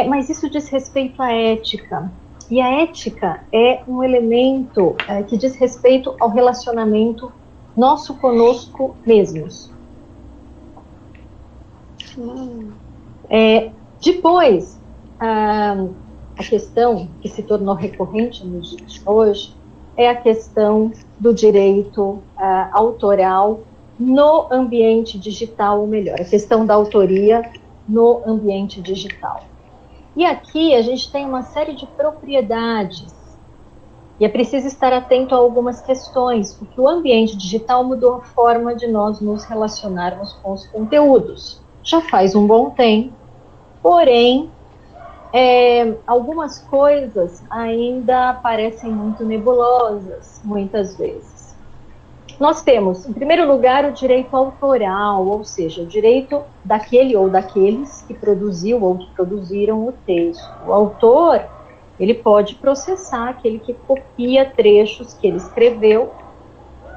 mas isso diz respeito à ética. E a ética é um elemento que diz respeito ao relacionamento nosso conosco mesmos. Depois, a questão que se tornou recorrente nos dias de hoje é a questão do direito autoral no ambiente digital, ou melhor, a questão da autoria no ambiente digital. E aqui a gente tem uma série de propriedades, e é preciso estar atento a algumas questões, porque o ambiente digital mudou a forma de nós nos relacionarmos com os conteúdos. Já faz um bom tempo, porém, algumas coisas ainda parecem muito nebulosas, muitas vezes. Nós temos, em primeiro lugar, o direito autoral, ou seja, o direito daquele ou daqueles que produziu ou que produziram o texto. O autor, ele pode processar aquele que copia trechos que ele escreveu,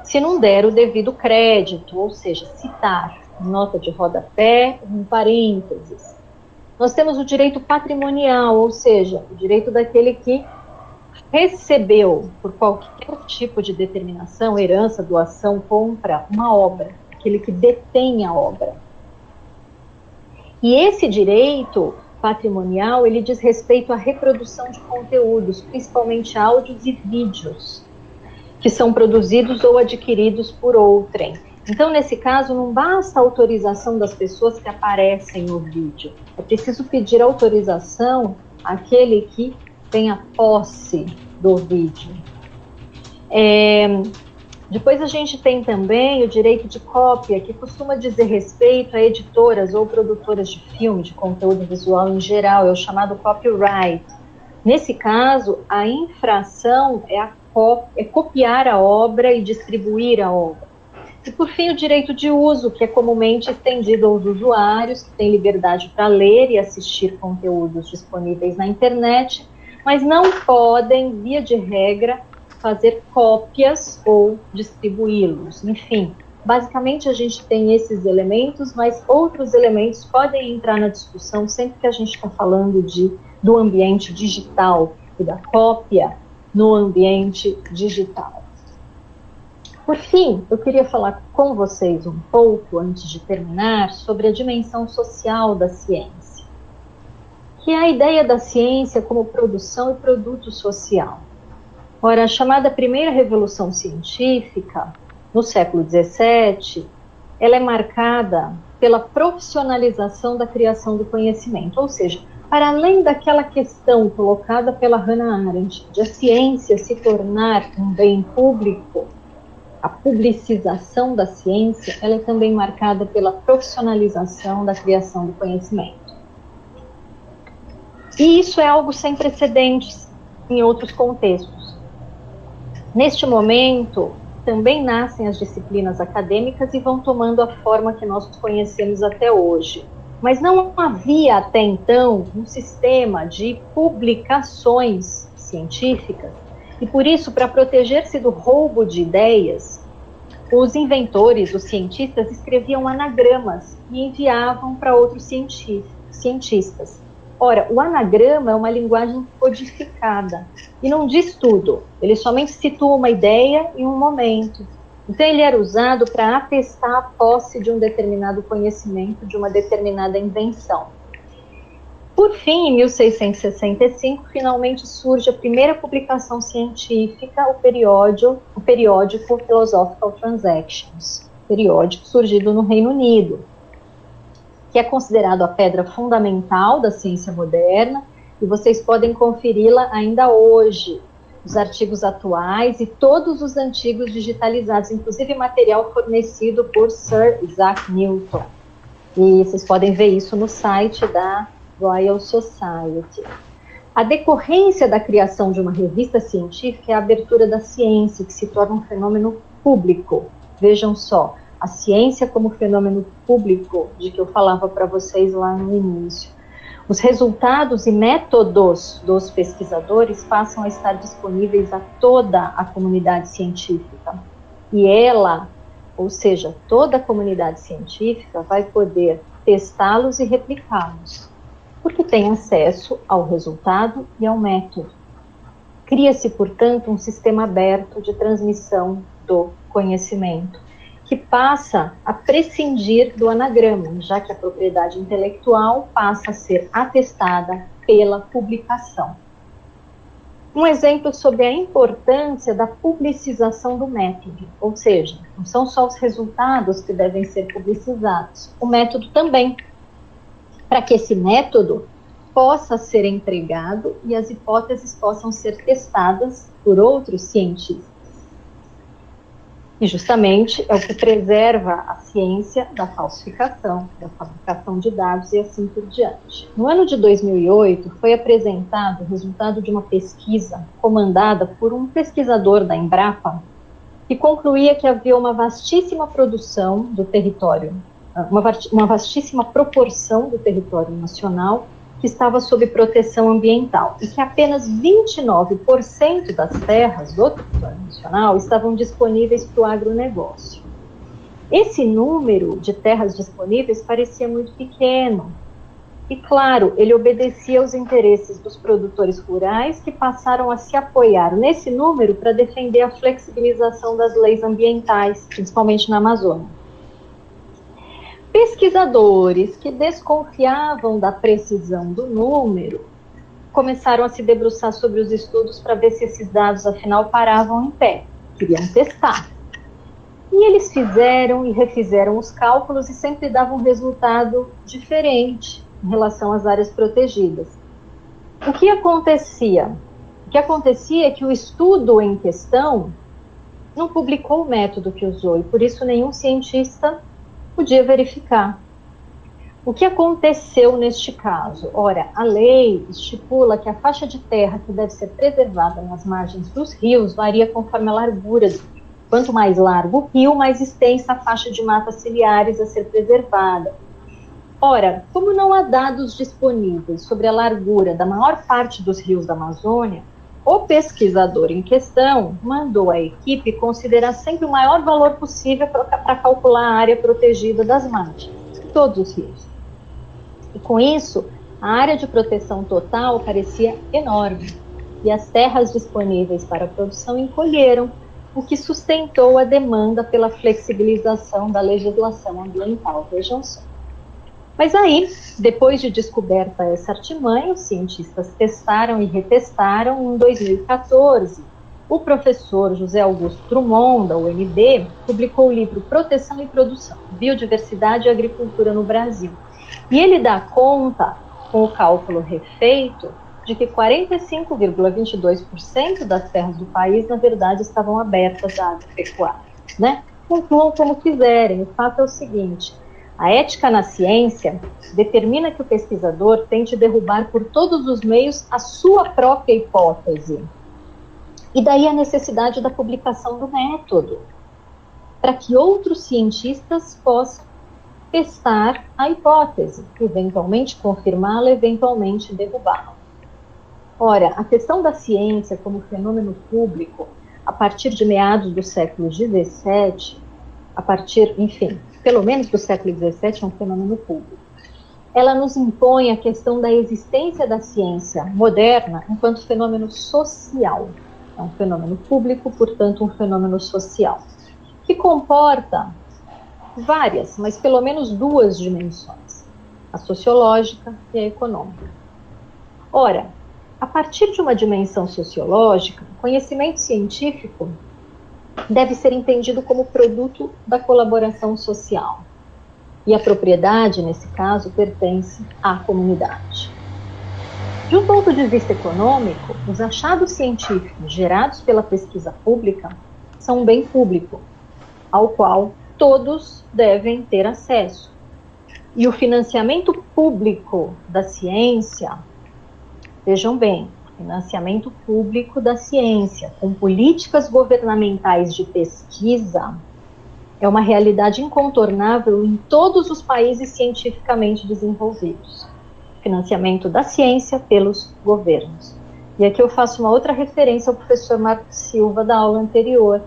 se não der o devido crédito, ou seja, citar, nota de rodapé, um parênteses. Nós temos o direito patrimonial, ou seja, o direito daquele que recebeu, por qualquer tipo de determinação, herança, doação, compra, uma obra, aquele que detém a obra. E esse direito patrimonial, ele diz respeito à reprodução de conteúdos, principalmente áudios e vídeos, que são produzidos ou adquiridos por outrem. Então, nesse caso, não basta a autorização das pessoas que aparecem no vídeo. É preciso pedir autorização àquele que tem a posse do vídeo. Depois a gente tem também o direito de cópia, que costuma dizer respeito a editoras ou produtoras de filme, de conteúdo visual em geral, é o chamado copyright. Nesse caso, a infração é copiar a obra e distribuir a obra. E, por fim, o direito de uso, que é comumente estendido aos usuários, que têm liberdade para ler e assistir conteúdos disponíveis na internet, mas não podem, via de regra, fazer cópias ou distribuí-los. Enfim, basicamente a gente tem esses elementos, mas outros elementos podem entrar na discussão sempre que a gente está falando do ambiente digital e da cópia no ambiente digital. Por fim, eu queria falar com vocês um pouco, antes de terminar, sobre a dimensão social da ciência, que é a ideia da ciência como produção e produto social. Ora, a chamada primeira revolução científica, no século XVII, ela é marcada pela profissionalização da criação do conhecimento, ou seja, para além daquela questão colocada pela Hannah Arendt, de a ciência se tornar um bem público, a publicização da ciência, ela é também marcada pela profissionalização da criação do conhecimento. E isso é algo sem precedentes em outros contextos. Neste momento, também nascem as disciplinas acadêmicas e vão tomando a forma que nós conhecemos até hoje. Mas não havia até então um sistema de publicações científicas, e por isso, para proteger-se do roubo de ideias, os inventores, os cientistas, escreviam anagramas e enviavam para outros cientistas. Ora, o anagrama é uma linguagem codificada e não diz tudo, ele somente situa uma ideia em um momento. Então ele era usado para atestar a posse de um determinado conhecimento, de uma determinada invenção. Por fim, em 1665, finalmente surge a primeira publicação científica, o periódico Philosophical Transactions, periódico surgido no Reino Unido, que é considerado a pedra fundamental da ciência moderna, e vocês podem conferi-la ainda hoje, os artigos atuais e todos os antigos digitalizados, inclusive material fornecido por Sir Isaac Newton. E vocês podem ver isso no site da Royal Society. A decorrência da criação de uma revista científica é a abertura da ciência, que se torna um fenômeno público. Vejam só, a ciência como fenômeno público, de que eu falava para vocês lá no início. Os resultados e métodos dos pesquisadores passam a estar disponíveis a toda a comunidade científica. E ela, ou seja, toda a comunidade científica vai poder testá-los e replicá-los, porque tem acesso ao resultado e ao método. Cria-se, portanto, um sistema aberto de transmissão do conhecimento, que passa a prescindir do anagrama, já que a propriedade intelectual passa a ser atestada pela publicação. Um exemplo sobre a importância da publicização do método, ou seja, não são só os resultados que devem ser publicizados, o método também, para que esse método possa ser empregado e as hipóteses possam ser testadas por outros cientistas. E justamente é o que preserva a ciência da falsificação, da fabricação de dados e assim por diante. No ano de 2008, foi apresentado o resultado de uma pesquisa comandada por um pesquisador da Embrapa, que concluía que havia uma vastíssima produção do território, uma vastíssima proporção do território nacional que estava sob proteção ambiental e que apenas 29% das terras do território nacional estavam disponíveis para o agronegócio. Esse número de terras disponíveis parecia muito pequeno e, claro, ele obedecia aos interesses dos produtores rurais que passaram a se apoiar nesse número para defender a flexibilização das leis ambientais, principalmente na Amazônia. Pesquisadores que desconfiavam da precisão do número começaram a se debruçar sobre os estudos para ver se esses dados, afinal, paravam em pé. Queriam testar. E eles fizeram e refizeram os cálculos e sempre davam um resultado diferente em relação às áreas protegidas. O que acontecia? O que acontecia é que o estudo em questão não publicou o método que usou e, por isso, nenhum cientista podia verificar. O que aconteceu neste caso? Ora, a lei estipula que a faixa de terra que deve ser preservada nas margens dos rios varia conforme a largura do rio. Quanto mais largo o rio, mais extensa a faixa de matas ciliares a ser preservada. Ora, como não há dados disponíveis sobre a largura da maior parte dos rios da Amazônia, o pesquisador em questão mandou a equipe considerar sempre o maior valor possível para calcular a área protegida das margens, de todos os rios. E com isso, a área de proteção total parecia enorme, e as terras disponíveis para a produção encolheram, o que sustentou a demanda pela flexibilização da legislação ambiental. Vejam só. Mas aí, depois de descoberta essa artimanha, os cientistas testaram e retestaram. Em 2014, o professor José Augusto Drummond, da UNB, publicou o livro Proteção e Produção, Biodiversidade e Agricultura no Brasil. E ele dá conta, com o cálculo refeito, de que 45,22% das terras do país, na verdade, estavam abertas à agropecuária, né? Concluam como quiserem, o fato é o seguinte: a ética na ciência determina que o pesquisador tente derrubar por todos os meios a sua própria hipótese. E daí a necessidade da publicação do método, para que outros cientistas possam testar a hipótese, eventualmente confirmá-la, eventualmente derrubá-la. Ora, a questão da ciência como fenômeno público, a partir de meados do século XVII, pelo menos do século XVII, é um fenômeno público. Ela nos impõe a questão da existência da ciência moderna enquanto fenômeno social. É um fenômeno público, portanto, um fenômeno social, que comporta várias, mas pelo menos duas dimensões, a sociológica e a econômica. Ora, a partir de uma dimensão sociológica, o conhecimento científico deve ser entendido como produto da colaboração social. E a propriedade, nesse caso, pertence à comunidade. De um ponto de vista econômico, os achados científicos gerados pela pesquisa pública são um bem público, ao qual todos devem ter acesso. E o financiamento público da ciência, vejam bem, financiamento público da ciência, com políticas governamentais de pesquisa, é uma realidade incontornável em todos os países cientificamente desenvolvidos. Financiamento da ciência pelos governos. E aqui eu faço uma outra referência ao professor Marcos Silva da aula anterior,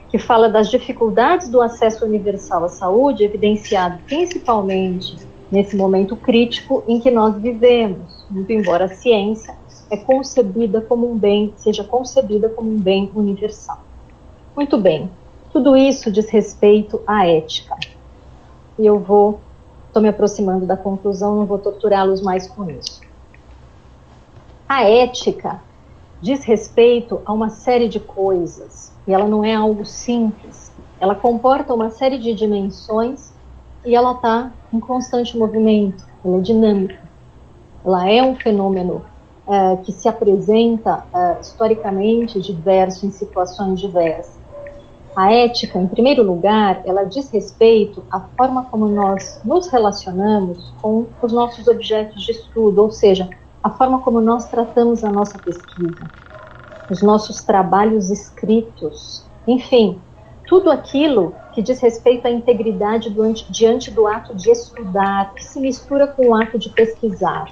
que fala das dificuldades do acesso universal à saúde, evidenciado principalmente nesse momento crítico em que nós vivemos, muito embora a ciência seja concebida como um bem universal. Muito bem, tudo isso diz respeito à ética. E eu estou me aproximando da conclusão, não vou torturá-los mais com isso. A ética diz respeito a uma série de coisas, e ela não é algo simples. Ela comporta uma série de dimensões e ela está em constante movimento, ela é dinâmica. Ela é um fenômeno que se apresenta historicamente diverso, em situações diversas. A ética, em primeiro lugar, ela diz respeito à forma como nós nos relacionamos com os nossos objetos de estudo, ou seja, a forma como nós tratamos a nossa pesquisa, os nossos trabalhos escritos, enfim, tudo aquilo que diz respeito à integridade diante do ato de estudar, que se mistura com o ato de pesquisar.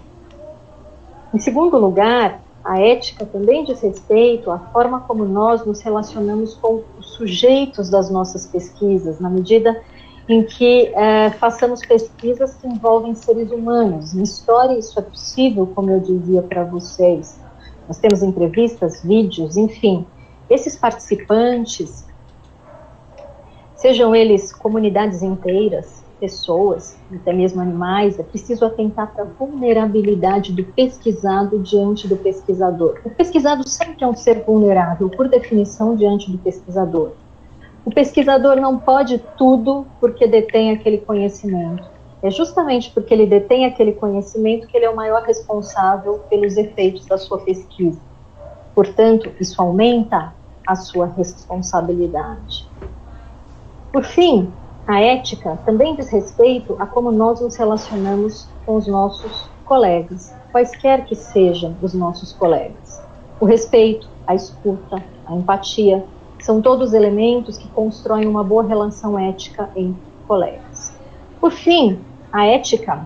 Em segundo lugar, a ética também diz respeito à forma como nós nos relacionamos com os sujeitos das nossas pesquisas, na medida em que façamos pesquisas que envolvem seres humanos. Na história isso é possível, como eu dizia para vocês. Nós temos entrevistas, vídeos, enfim. Esses participantes, sejam eles comunidades inteiras, pessoas, até mesmo animais, é preciso atentar para a vulnerabilidade do pesquisado diante do pesquisador. O pesquisado sempre é um ser vulnerável, por definição, diante do pesquisador. O pesquisador não pode tudo porque detém aquele conhecimento. É justamente porque ele detém aquele conhecimento que ele é o maior responsável pelos efeitos da sua pesquisa. Portanto, isso aumenta a sua responsabilidade. Por fim, a ética também diz respeito a como nós nos relacionamos com os nossos colegas, quaisquer que sejam os nossos colegas. O respeito, a escuta, a empatia, são todos elementos que constroem uma boa relação ética entre colegas. Por fim, a ética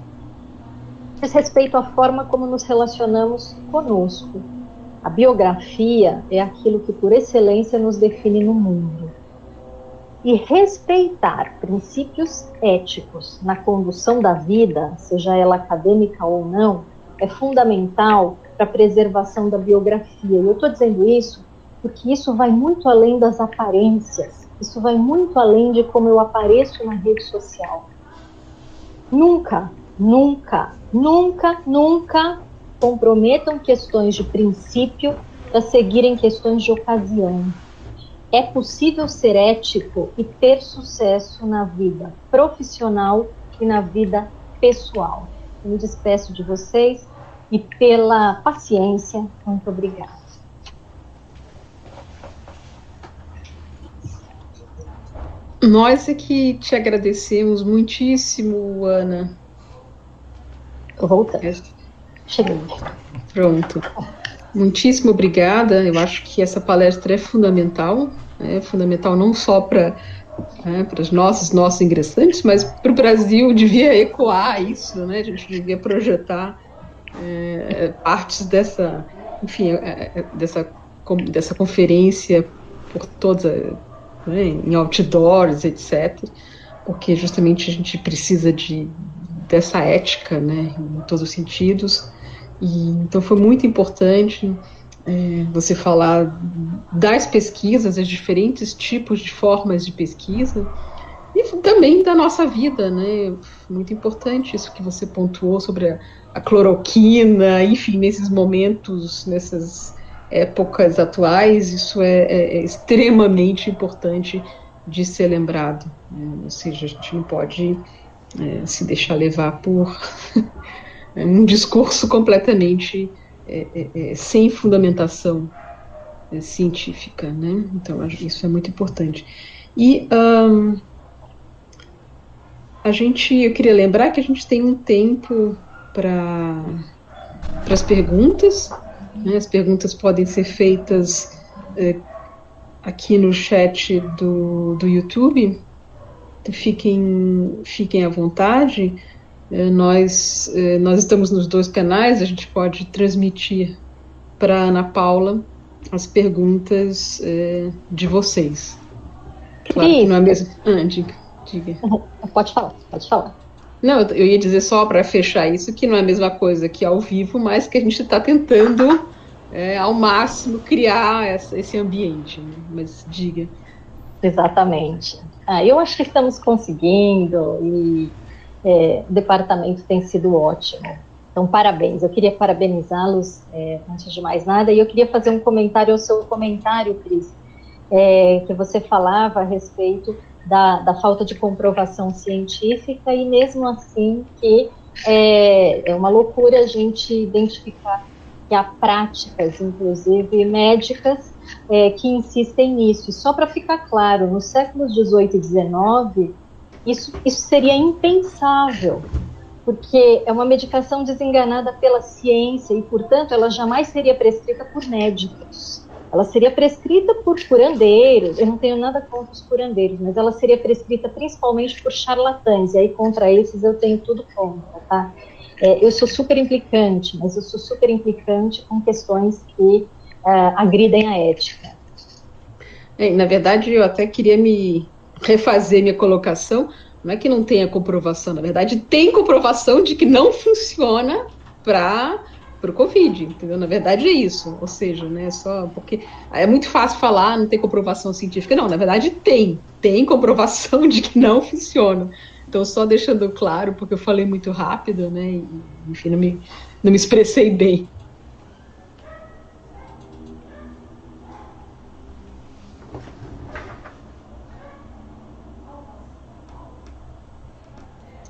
diz respeito à forma como nos relacionamos conosco. A biografia é aquilo que, por excelência, nos define no mundo. E respeitar princípios éticos na condução da vida, seja ela acadêmica ou não, é fundamental para a preservação da biografia. E eu estou dizendo isso porque isso vai muito além das aparências, isso vai muito além de como eu apareço na rede social. Nunca, nunca, nunca, nunca comprometam questões de princípio para seguirem questões de ocasião. É possível ser ético e ter sucesso na vida profissional e na vida pessoal. Eu me despeço de vocês e pela paciência, muito obrigada. Nós é que te agradecemos muitíssimo, Ana. Estou voltando. Cheguei. Pronto. Muitíssimo obrigada. Eu acho que essa palestra é fundamental não só para os nossos ingressantes, mas para o Brasil devia ecoar isso, né? A gente devia projetar partes dessa conferência por toda, né, em outdoors, etc., porque justamente a gente precisa dessa ética, né, em todos os sentidos. E então foi muito importante você falar das pesquisas, dos diferentes tipos de formas de pesquisa, e também da nossa vida, né? Muito importante isso que você pontuou sobre a cloroquina, enfim, nesses momentos, nessas épocas atuais, isso é extremamente importante de ser lembrado, né? Ou seja, a gente não pode se deixar levar por um discurso completamente sem fundamentação científica, né? Então, isso é muito importante. E eu queria lembrar que a gente tem um tempo para as perguntas, né? As perguntas podem ser feitas aqui no chat do YouTube, então fiquem à vontade. Nós estamos nos 2 canais, a gente pode transmitir para a Ana Paula as perguntas de vocês. Claro que não é mesmo. Diga. Pode falar. Não, eu ia dizer só para fechar isso, que não é a mesma coisa que ao vivo, mas que a gente está tentando ao máximo criar esse ambiente, né? Mas diga. Exatamente. Eu acho que estamos conseguindo e o departamento tem sido ótimo. Então, parabéns. Eu queria parabenizá-los antes de mais nada, e eu queria fazer um comentário ao seu comentário, Cris, que você falava a respeito da falta de comprovação científica, e mesmo assim que é uma loucura a gente identificar que há práticas, inclusive médicas, que insistem nisso. E só para ficar claro, nos séculos 18 e 19, isso seria impensável, porque é uma medicação desenganada pela ciência e, portanto, ela jamais seria prescrita por médicos. Ela seria prescrita por curandeiros, eu não tenho nada contra os curandeiros, mas ela seria prescrita principalmente por charlatães, e aí contra esses eu tenho tudo contra, tá? Eu sou super implicante, mas eu sou super implicante com questões que agridem a ética. Na verdade, eu até queria me refazer minha colocação. Não é que não tenha comprovação, na verdade tem comprovação de que não funciona para o COVID, entendeu? Na verdade é isso, ou seja, né, só porque é muito fácil falar, não tem comprovação científica, não, na verdade tem comprovação de que não funciona. Então, só deixando claro, porque eu falei muito rápido, né, e, enfim, não me expressei bem.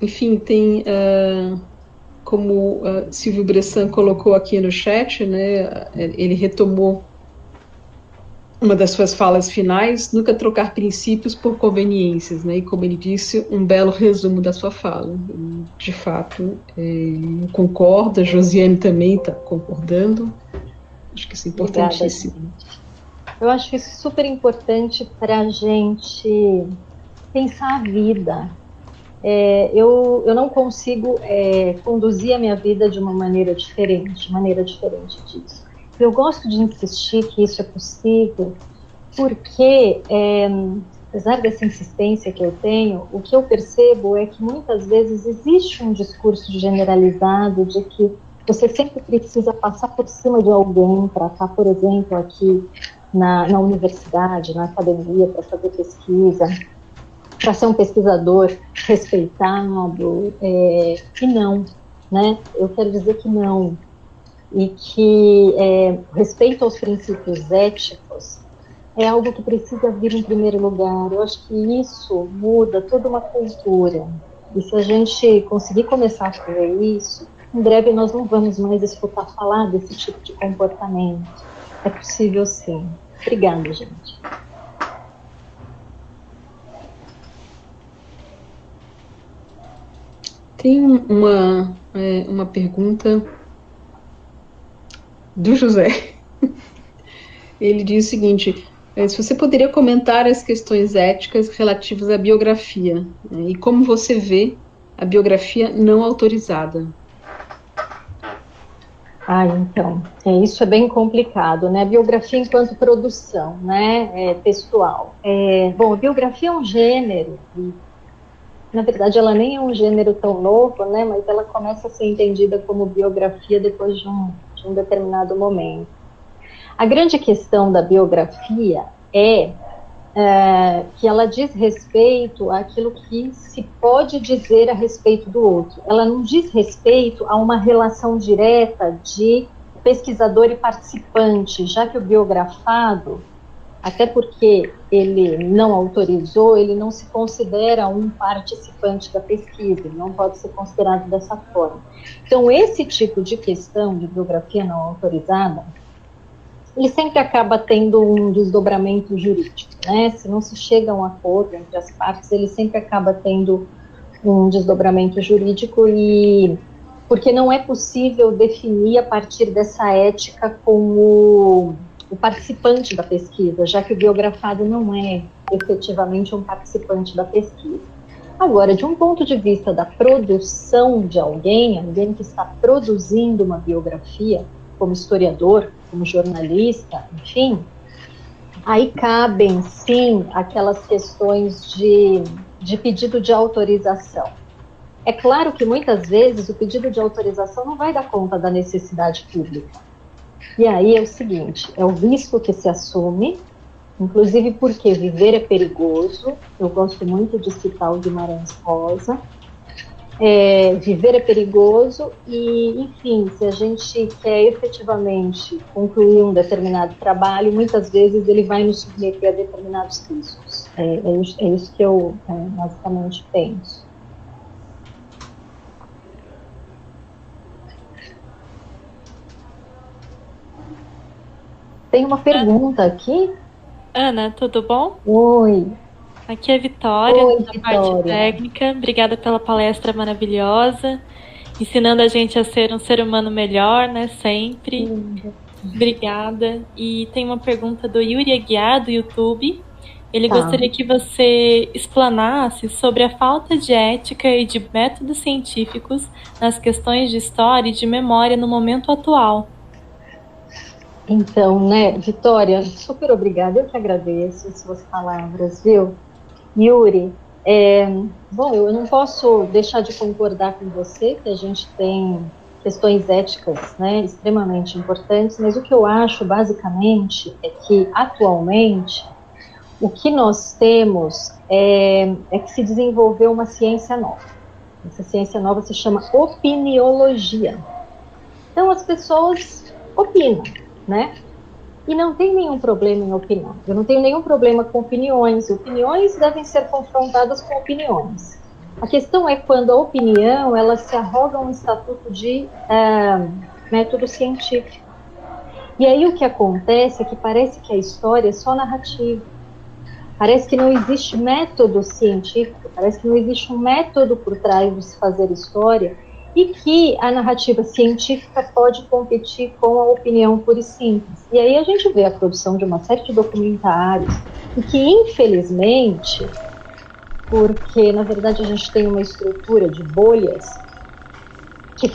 Enfim, tem, como Silvio Bressan colocou aqui no chat, né, ele retomou uma das suas falas finais, nunca trocar princípios por conveniências, né, e como ele disse, um belo resumo da sua fala. De fato, concorda, Josiane também está concordando, acho que isso é importantíssimo. Obrigada. Eu acho isso super importante para a gente pensar a vida. Eu não consigo conduzir a minha vida de uma maneira diferente disso. Eu gosto de insistir que isso é possível, porque, apesar dessa insistência que eu tenho, o que eu percebo é que muitas vezes existe um discurso generalizado de que você sempre precisa passar por cima de alguém para estar, por exemplo, aqui na universidade, na academia, para fazer pesquisa, para ser um pesquisador respeitado, que não, né? Eu quero dizer que não. E que respeito aos princípios éticos é algo que precisa vir em primeiro lugar. Eu acho que isso muda toda uma cultura. E se a gente conseguir começar a fazer isso, em breve nós não vamos mais escutar falar desse tipo de comportamento. É possível sim. Obrigada, gente. Tem uma pergunta do José. Ele diz o seguinte: se você poderia comentar as questões éticas relativas à biografia, né, e como você vê a biografia não autorizada? Então, isso é bem complicado, né? A biografia enquanto produção, né, textual. Bom, a biografia é um gênero, e, na verdade, ela nem é um gênero tão novo, né, mas ela começa a ser entendida como biografia depois de um determinado momento. A grande questão da biografia é que ela diz respeito àquilo que se pode dizer a respeito do outro. Ela não diz respeito a uma relação direta de pesquisador e participante, já que o biografado, até porque ele não autorizou, ele não se considera um participante da pesquisa, ele não pode ser considerado dessa forma. Então, esse tipo de questão de biografia não autorizada, ele sempre acaba tendo um desdobramento jurídico, né? Se não se chega a um acordo entre as partes, ele sempre acaba tendo um desdobramento jurídico, e porque não é possível definir a partir dessa ética como o participante da pesquisa, já que o biografado não é efetivamente um participante da pesquisa. Agora, de um ponto de vista da produção de alguém que está produzindo uma biografia, como historiador, como jornalista, enfim, aí cabem, sim, aquelas questões de pedido de autorização. É claro que, muitas vezes, o pedido de autorização não vai dar conta da necessidade pública. E aí é o seguinte, é o risco que se assume, inclusive porque viver é perigoso. Eu gosto muito de citar o Guimarães Rosa. Viver é perigoso e, enfim, se a gente quer efetivamente concluir um determinado trabalho, muitas vezes ele vai nos submeter a determinados riscos. É isso que eu basicamente penso. Tem uma pergunta aqui. Ana, tudo bom? Oi. Aqui é a Vitória, Oi, da Vitória. parte técnica. Obrigada pela palestra maravilhosa, ensinando a gente a ser um ser humano melhor, né, sempre. Obrigada. E tem uma pergunta do Yuri Aguiar, do YouTube. Ele gostaria que você explanasse sobre a falta de ética e de métodos científicos nas questões de história e de memória no momento atual. Então, né, Vitória, super obrigada, eu que agradeço as suas palavras, viu? Yuri, bom, eu não posso deixar de concordar com você que a gente tem questões éticas, né, extremamente importantes, mas o que eu acho, basicamente, é que, atualmente, o que nós temos é que se desenvolveu uma ciência nova. Essa ciência nova se chama opiniologia. Então, as pessoas opinam, né? E não tem nenhum problema em opinar. Eu não tenho nenhum problema com opiniões. Opiniões devem ser confrontadas com opiniões. A questão é quando a opinião, ela se arroga um estatuto de método científico. E aí o que acontece é que parece que a história é só narrativa. Parece que não existe método científico, parece que não existe um método por trás de se fazer história, e que a narrativa científica pode competir com a opinião pura e simples. E aí a gente vê a produção de uma série de documentários, e que, infelizmente, porque, na verdade, a gente tem uma estrutura de bolhas que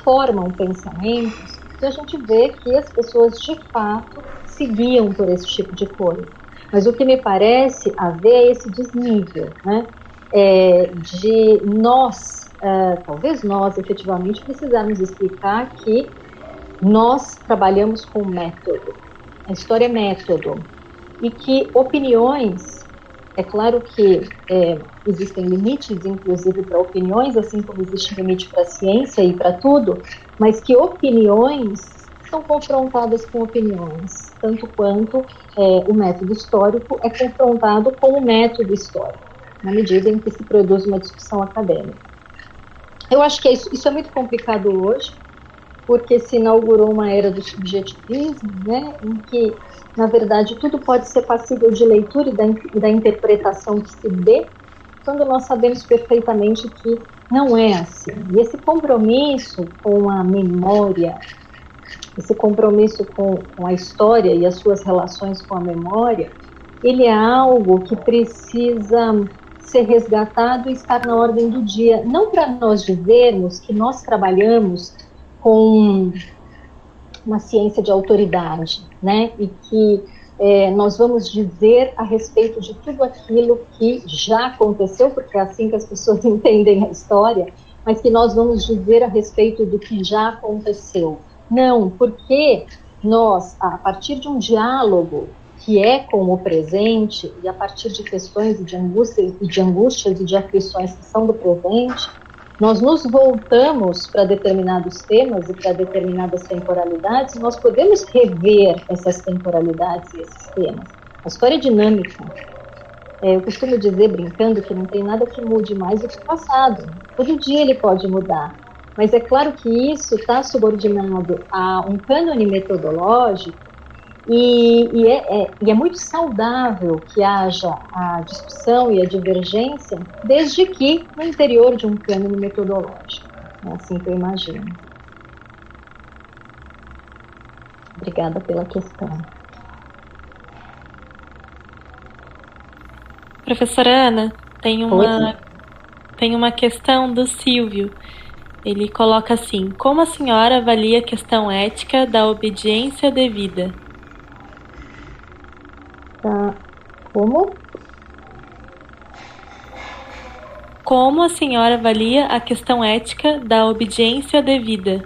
formam pensamentos, e a gente vê que as pessoas, de fato, se guiam por esse tipo de coisa. Mas o que me parece haver é esse desnível, né, de nós, talvez nós, efetivamente, precisarmos explicar que nós trabalhamos com método. A história é método. E que opiniões, é claro que existem limites, inclusive, para opiniões, assim como existe limite para a ciência e para tudo, mas que opiniões são confrontadas com opiniões, tanto quanto o método histórico é confrontado com o método histórico, na medida em que se produz uma discussão acadêmica. Eu acho que isso é muito complicado hoje, porque se inaugurou uma era do subjetivismo, né, em que, na verdade, tudo pode ser passível de leitura e da interpretação que se dê, quando nós sabemos perfeitamente que não é assim. E esse compromisso com a memória, esse compromisso com a história e as suas relações com a memória, ele é algo que precisa ser resgatado e estar na ordem do dia, não para nós dizermos que nós trabalhamos com uma ciência de autoridade, né, e que nós vamos dizer a respeito de tudo aquilo que já aconteceu, porque é assim que as pessoas entendem a história, mas que nós vamos dizer a respeito do que já aconteceu. Não, porque nós, a partir de um diálogo que é com o presente, e a partir de questões de angústias e de aflições que são do presente, nós nos voltamos para determinados temas e para determinadas temporalidades, e nós podemos rever essas temporalidades e esses temas. A história é dinâmica. Eu costumo dizer, brincando, que não tem nada que mude mais do que o passado. Todo dia ele pode mudar. Mas é claro que isso está subordinado a um cânone metodológico E é muito saudável que haja a discussão e a divergência, desde que no interior de um cânone metodológico. É assim que eu imagino. Obrigada pela questão. Professora Ana, tem uma questão do Silvio. Ele coloca assim: como a senhora avalia a questão ética da obediência devida? Tá. Como? Como a senhora avalia a questão ética da obediência devida?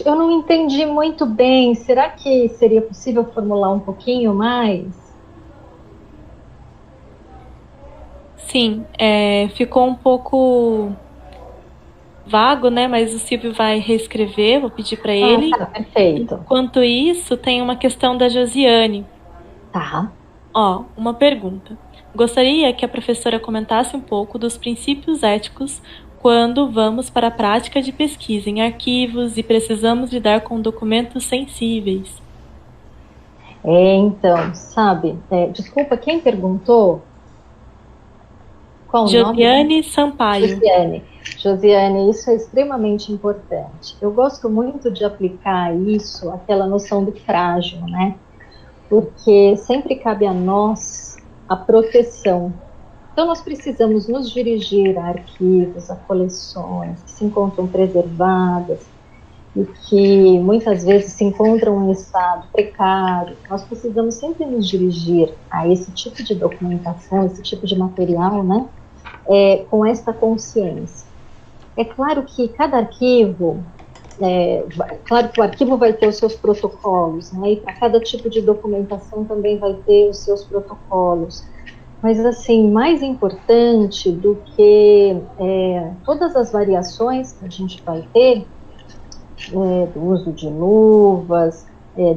Eu não entendi muito bem. Será que seria possível formular um pouquinho mais? Sim, ficou um pouco vago, né? Mas o Silvio vai reescrever, vou pedir para ele. Tá, perfeito. Enquanto isso, tem uma questão da Josiane. Tá. Uma pergunta. Gostaria que a professora comentasse um pouco dos princípios éticos quando vamos para a prática de pesquisa em arquivos e precisamos lidar com documentos sensíveis. Então, sabe, desculpa, quem perguntou? Qual o nome? Josiane Sampaio. Josiane, isso é extremamente importante. Eu gosto muito de aplicar isso, aquela noção do frágil, né? Porque sempre cabe a nós a proteção. Então, nós precisamos nos dirigir a arquivos, a coleções que se encontram preservadas e que muitas vezes se encontram em estado precário. Nós precisamos sempre nos dirigir a esse tipo de documentação, esse tipo de material, né? Com esta consciência. É claro que cada arquivo, claro que o arquivo vai ter os seus protocolos, né? E para cada tipo de documentação também vai ter os seus protocolos. Mas, assim, mais importante do que todas as variações que a gente vai ter, do uso de luvas,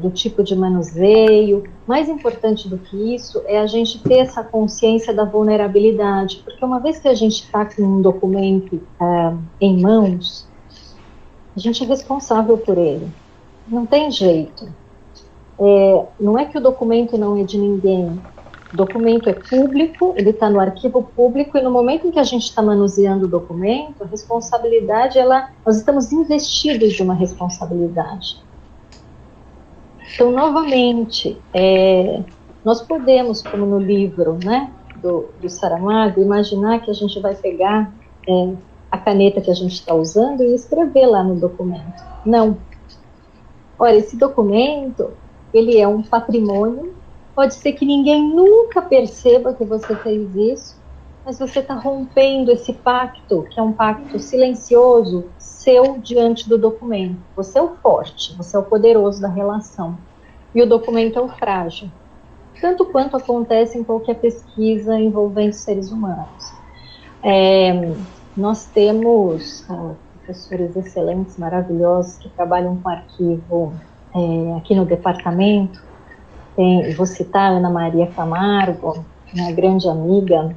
do tipo de manuseio, mais importante do que isso é a gente ter essa consciência da vulnerabilidade, porque uma vez que a gente está com um documento em mãos, a gente é responsável por ele, não tem jeito. Não é que o documento não é de ninguém, o documento é público, ele está no arquivo público, e no momento em que a gente está manuseando o documento, a responsabilidade, nós estamos investidos de uma responsabilidade. Então, novamente, nós podemos, como no livro, né, do Saramago, imaginar que a gente vai pegar a caneta que a gente está usando e escrever lá no documento. Não. Olha, esse documento, ele é um patrimônio. Pode ser que ninguém nunca perceba que você fez isso, mas você está rompendo esse pacto, que é um pacto silencioso, seu diante do documento. Você é o forte, você é o poderoso da relação. E o documento é o frágil. Tanto quanto acontece em qualquer pesquisa envolvendo seres humanos. Nós temos professores excelentes, maravilhosos, que trabalham com arquivo aqui no departamento. Vou citar a Ana Maria Camargo, minha grande amiga,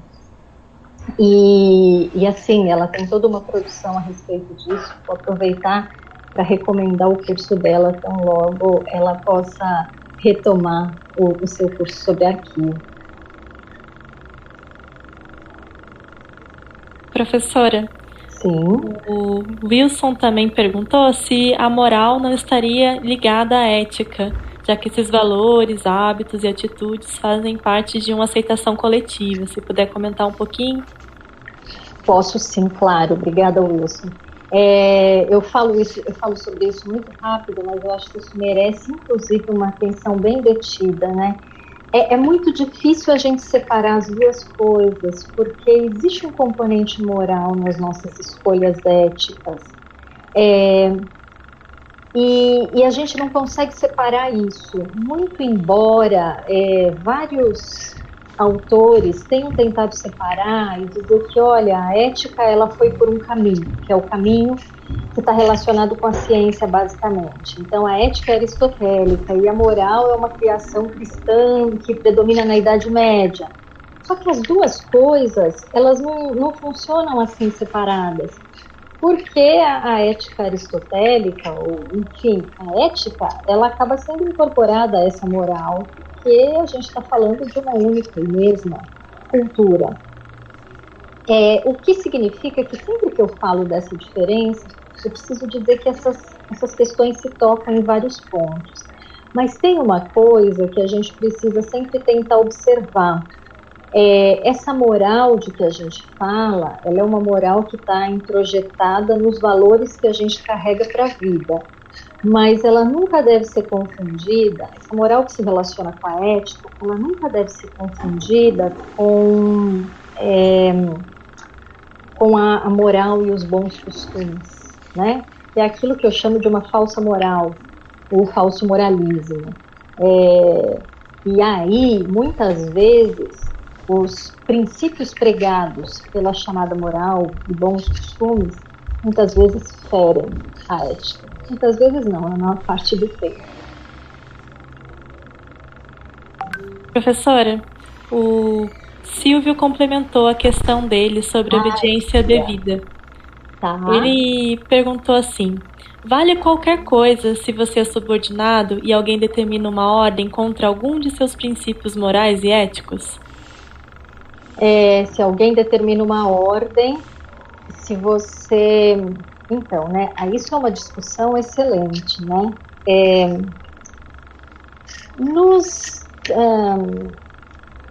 e assim, ela tem toda uma produção a respeito disso. Vou aproveitar para recomendar o curso dela, tão logo ela possa retomar o seu curso sobre arquivo. Professora, sim. O Wilson também perguntou se a moral não estaria ligada à ética, já que esses valores, hábitos e atitudes fazem parte de uma aceitação coletiva. Se puder comentar um pouquinho. Posso sim, claro. Obrigada, Wilson. Eu falo sobre isso muito rápido, mas eu acho que isso merece, inclusive, uma atenção bem detida, né? É muito difícil a gente separar as duas coisas, porque existe um componente moral nas nossas escolhas éticas. E a gente não consegue separar isso, muito embora vários autores tenham tentado separar e dizer que, olha, a ética ela foi por um caminho, que é o caminho que está relacionado com a ciência, basicamente. Então, a ética é aristotélica e a moral é uma criação cristã que predomina na Idade Média. Só que as duas coisas, elas não funcionam assim separadas. Porque a ética aristotélica, ou enfim, a ética, ela acaba sendo incorporada a essa moral, porque a gente está falando de uma única e mesma cultura. O que significa que sempre que eu falo dessa diferença, eu preciso dizer que essas questões se tocam em vários pontos. Mas tem uma coisa que a gente precisa sempre tentar observar. Essa moral de que a gente fala, ela é uma moral que está introjetada nos valores que a gente carrega para a vida. Mas ela nunca deve ser confundida, essa moral que se relaciona com a ética, ela nunca deve ser confundida com a moral e os bons costumes, né? É aquilo que eu chamo de uma falsa moral, ou falso moralismo. E aí, muitas vezes, os princípios pregados pela chamada moral e bons costumes, muitas vezes ferem a ética. Muitas vezes não, na maior parte do tempo. Professora, o Silvio complementou a questão dele sobre obediência devida. Tá. Ele perguntou assim: vale qualquer coisa se você é subordinado e alguém determina uma ordem contra algum de seus princípios morais e éticos? Se alguém determina uma ordem, se você... Então, né, isso é uma discussão excelente, né?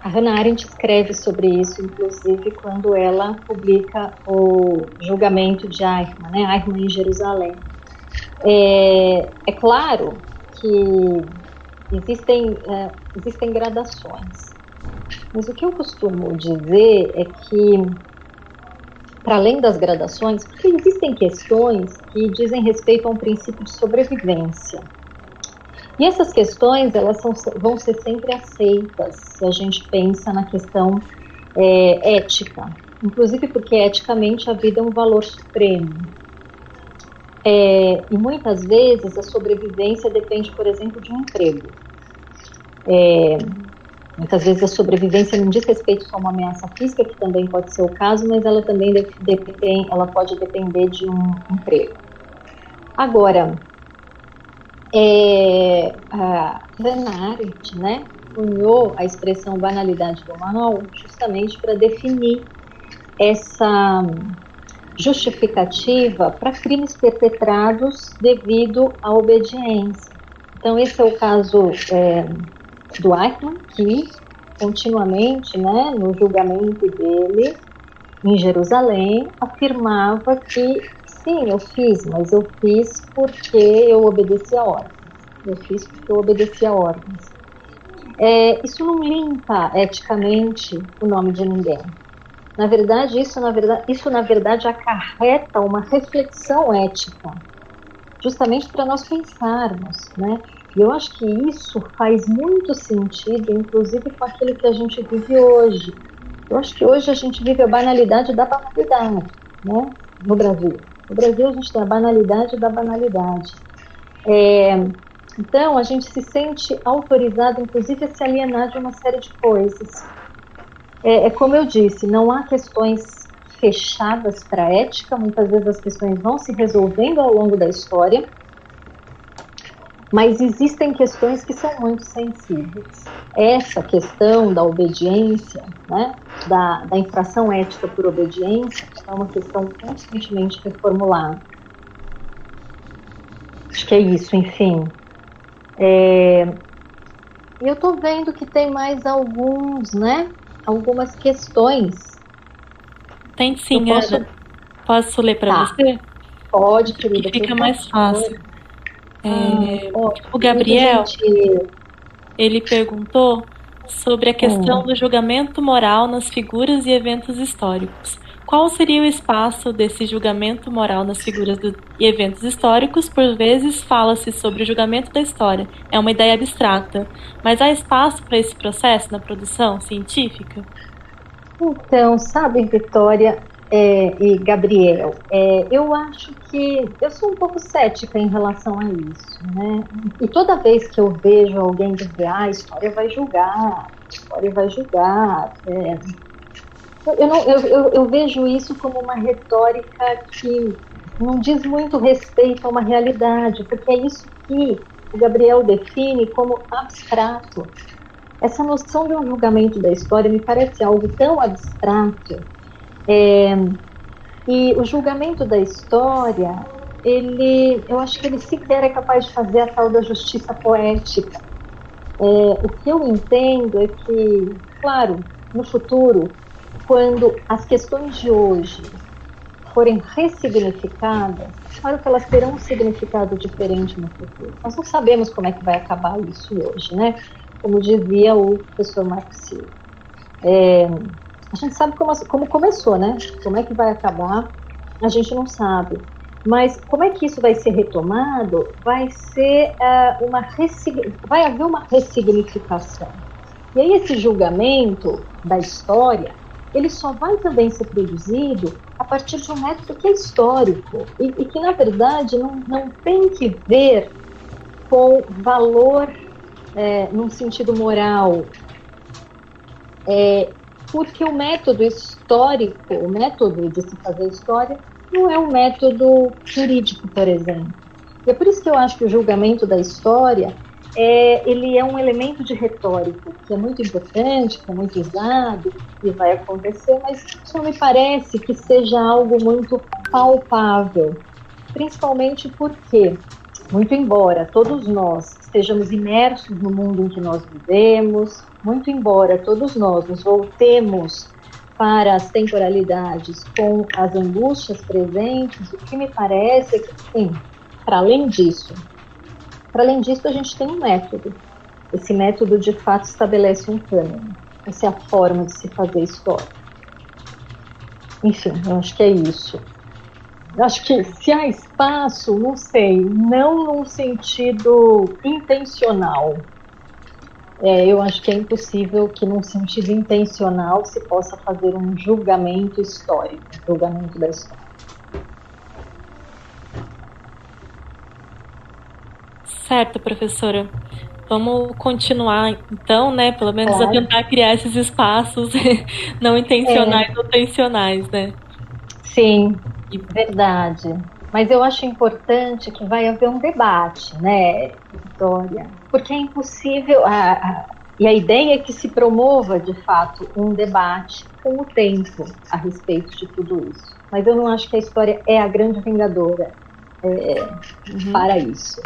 A Hannah Arendt escreve sobre isso, inclusive, quando ela publica o julgamento de Eichmann, né? Eichmann em Jerusalém. É claro que existem gradações, mas o que eu costumo dizer é que, para além das gradações, porque existem questões que dizem respeito a um princípio de sobrevivência. E essas questões, elas vão ser sempre aceitas se a gente pensa na questão ética. Inclusive porque, eticamente, a vida é um valor supremo. E muitas vezes a sobrevivência depende, por exemplo, de um emprego. Muitas vezes a sobrevivência não diz respeito só a uma ameaça física, que também pode ser o caso, mas ela também ela pode depender de um emprego. Agora, a Hannah Arendt, né, cunhou a expressão banalidade do mal justamente para definir essa justificativa para crimes perpetrados devido à obediência. Então, esse é o caso do Eichmann, que continuamente, né, no julgamento dele em Jerusalém, afirmava que sim, eu fiz, mas eu fiz porque eu obedeci a ordens. Eu fiz porque eu obedeci a ordens. Isso não limpa eticamente o nome de ninguém. Na verdade, isso na verdade acarreta uma reflexão ética, justamente para nós pensarmos, né? E eu acho que isso faz muito sentido, inclusive com aquilo que a gente vive hoje. Eu acho que hoje a gente vive a banalidade da banalidade, né? No Brasil. No Brasil a gente tem a banalidade da banalidade. Então a gente se sente autorizado, inclusive, a se alienar de uma série de coisas. Como eu disse, não há questões fechadas para a ética, muitas vezes as questões vão se resolvendo ao longo da história, mas existem questões que são muito sensíveis. Essa questão da obediência, né, da infração ética por obediência, é uma questão constantemente reformulada. Acho que é isso, enfim. Eu estou vendo que tem mais algumas questões. Tem sim, posso ler para você? Pode, querida. Que fica mais fácil. O Gabriel, ele perguntou sobre a questão do julgamento moral nas figuras e eventos históricos. Qual seria o espaço desse julgamento moral nas figuras e eventos históricos? Por vezes fala-se sobre o julgamento da história. É uma ideia abstrata. Mas há espaço para esse processo na produção científica? Então, sabe, Vitória e Gabriel, eu acho que eu sou um pouco cética em relação a isso, né? E toda vez que eu vejo alguém dizer, a história vai julgar, eu vejo isso como uma retórica que não diz muito respeito a uma realidade, porque é isso que o Gabriel define como abstrato. Essa noção de um julgamento da história me parece algo tão abstrato. E o julgamento da história, eu acho que ele sequer é capaz de fazer a tal da justiça poética. O que eu entendo é que, claro, no futuro, quando as questões de hoje forem ressignificadas, claro que elas terão um significado diferente no futuro. Nós não sabemos como é que vai acabar isso hoje, né? Como dizia o professor Marco Silva. A gente sabe como começou, né? Como é que vai acabar, a gente não sabe. Mas como é que isso vai ser retomado? Vai haver uma ressignificação. E aí esse julgamento da história, ele só vai também ser produzido a partir de um método que é histórico e que, na verdade, não tem que ver com valor num sentido moral. Porque o método histórico, o método de se fazer história, não é um método jurídico, por exemplo. E é por isso que eu acho que o julgamento da história, ele é um elemento de retórica, que é muito importante, que é muito usado, e vai acontecer, mas isso não me parece que seja algo muito palpável. Principalmente porque, muito embora todos nós estejamos imersos no mundo em que nós vivemos, muito embora todos nós nos voltemos para as temporalidades com as angústias presentes, o que me parece é que, sim, para além disso, a gente tem um método. Esse método, de fato, estabelece um cânone. Essa é a forma de se fazer história. Enfim, eu acho que é isso. Eu acho que se há espaço, não sei, não num sentido intencional. Eu acho que é impossível que, num sentido intencional, se possa fazer um julgamento histórico, julgamento da história. Certo, professora. Vamos continuar, então, né? Pelo menos a tentar criar esses espaços não intencionais ou intencionais, né? Sim, verdade. Mas eu acho importante que vai haver um debate, né, Vitória? Porque é impossível, e a ideia é que se promova, de fato, um debate com o tempo a respeito de tudo isso. Mas eu não acho que a história é a grande vingadora para isso.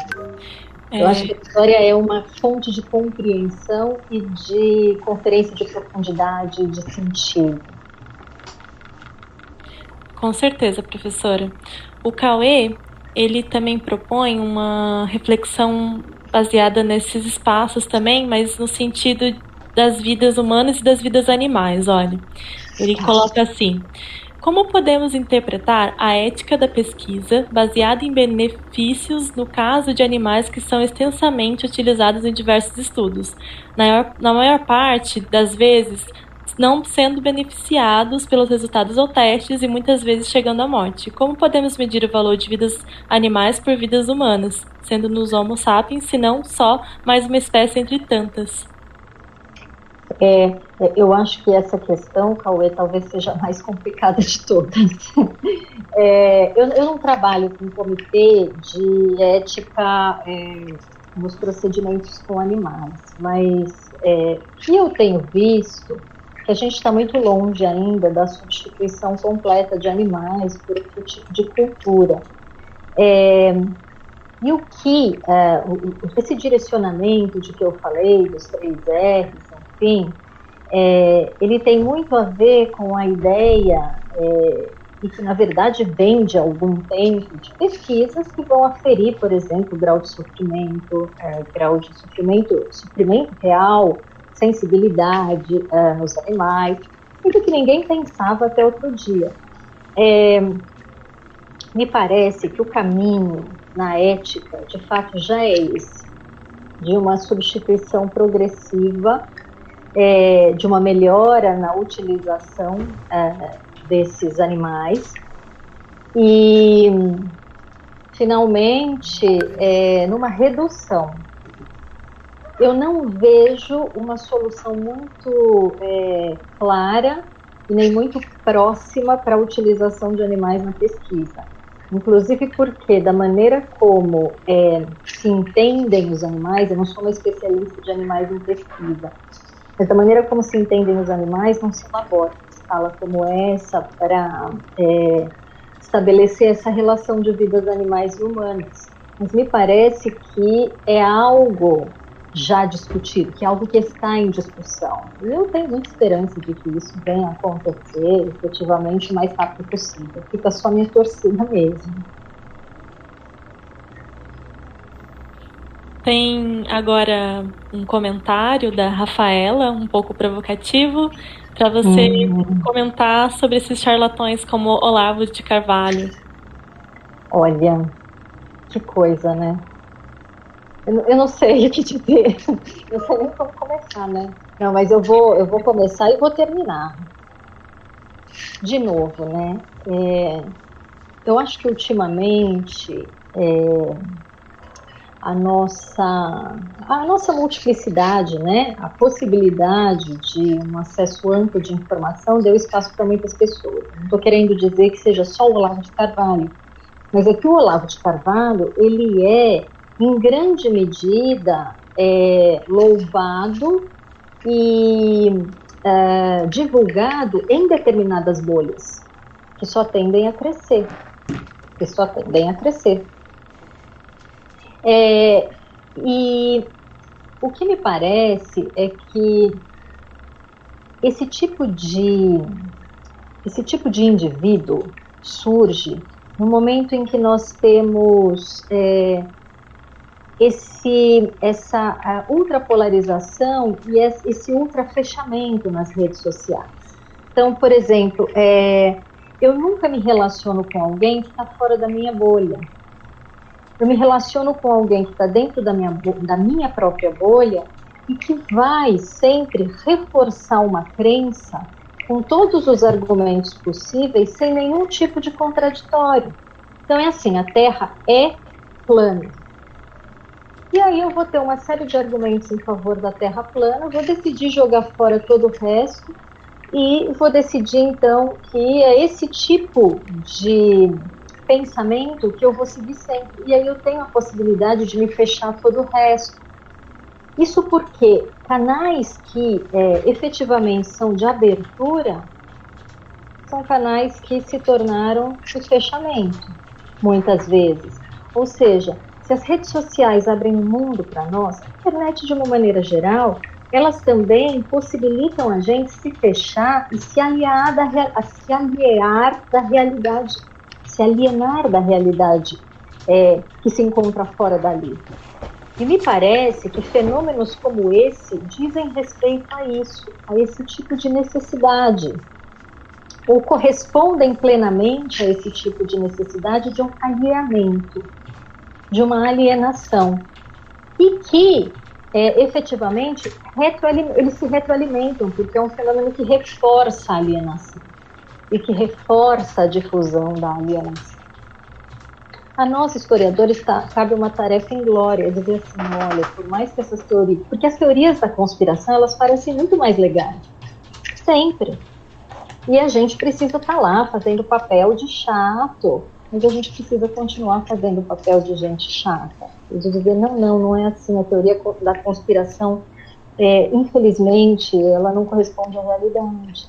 Eu acho que a história é uma fonte de compreensão e de conferência de profundidade, de sentido. Com certeza, professora. O Cauê, ele também propõe uma reflexão baseada nesses espaços também, mas no sentido das vidas humanas e das vidas animais, olha. Ele coloca assim: como podemos interpretar a ética da pesquisa baseada em benefícios no caso de animais que são extensamente utilizados em diversos estudos, na maior parte das vezes não sendo beneficiados pelos resultados ou testes e muitas vezes chegando à morte? Como podemos medir o valor de vidas animais por vidas humanas, sendo nos Homo sapiens, se não só mais uma espécie entre tantas? Eu acho que essa questão, Cauê, talvez seja a mais complicada de todas. Eu não trabalho com um comitê de ética nos procedimentos com animais, mas o que eu tenho visto que a gente está muito longe ainda da substituição completa de animais por outro tipo de cultura. E o que esse direcionamento de que eu falei, dos 3 R's, enfim, ele tem muito a ver com a ideia, e que na verdade vem de algum tempo, de pesquisas que vão aferir, por exemplo, o grau de sofrimento, sofrimento real, sensibilidade nos animais, coisa que ninguém pensava até outro dia. Me parece que o caminho na ética, de fato, já é esse, de uma substituição progressiva, de uma melhora na utilização desses animais e, finalmente, numa redução. Eu não vejo uma solução muito clara e nem muito próxima para a utilização de animais na pesquisa. Inclusive porque, da maneira como se entendem os animais, eu não sou uma especialista de animais em pesquisa, mas da maneira como se entendem os animais, não se elabora uma escala como essa para estabelecer essa relação de vidas animais e humanas. Mas me parece que é algo já discutido, que é algo que está em discussão. E eu tenho muita esperança de que isso venha a acontecer efetivamente o mais rápido possível. Fica só minha torcida mesmo. Tem agora um comentário da Rafaela, um pouco provocativo, para você comentar sobre esses charlatões como Olavo de Carvalho. Olha, que coisa, né? Eu não sei o que dizer. Eu não sei nem como começar, né? Não, mas eu vou começar e vou terminar. De novo, né? Eu acho que ultimamente a nossa multiplicidade, né? A possibilidade de um acesso amplo de informação deu espaço para muitas pessoas. Não estou querendo dizer que seja só o Olavo de Carvalho, mas é que o Olavo de Carvalho, ele é, em grande medida, louvado e divulgado em determinadas bolhas, que só tendem a crescer. E o que me parece é que esse tipo de indivíduo surge no momento em que nós temos essa ultrapolarização e esse ultrafechamento nas redes sociais. Então, por exemplo, eu nunca me relaciono com alguém que está fora da minha bolha. Eu me relaciono com alguém que está dentro da minha própria bolha e que vai sempre reforçar uma crença com todos os argumentos possíveis, sem nenhum tipo de contraditório. Então é assim, a Terra é plana. E aí eu vou ter uma série de argumentos em favor da Terra plana, vou decidir jogar fora todo o resto e vou decidir então que é esse tipo de pensamento que eu vou seguir sempre. E aí eu tenho a possibilidade de me fechar todo o resto. Isso porque canais que efetivamente são de abertura são canais que se tornaram de fechamento, muitas vezes. Ou seja, se as redes sociais abrem um mundo para nós, a internet, de uma maneira geral, elas também possibilitam a gente se fechar e se alienar da realidade que se encontra fora dali. E me parece que fenômenos como esse dizem respeito a isso, a esse tipo de necessidade, ou correspondem plenamente a esse tipo de necessidade de um alheamento, de uma alienação, e que efetivamente eles se retroalimentam, porque é um fenômeno que reforça a alienação e que reforça a difusão da alienação. A nós, historiadores, cabe uma tarefa inglória, dizer assim, olha, por mais que essas teorias... Porque as teorias da conspiração, elas parecem muito mais legais. Sempre. E a gente precisa estar lá fazendo papel de chato, mas a gente precisa continuar fazendo papel de gente chata. E de dizer, não é assim. A teoria da conspiração, infelizmente, ela não corresponde à realidade.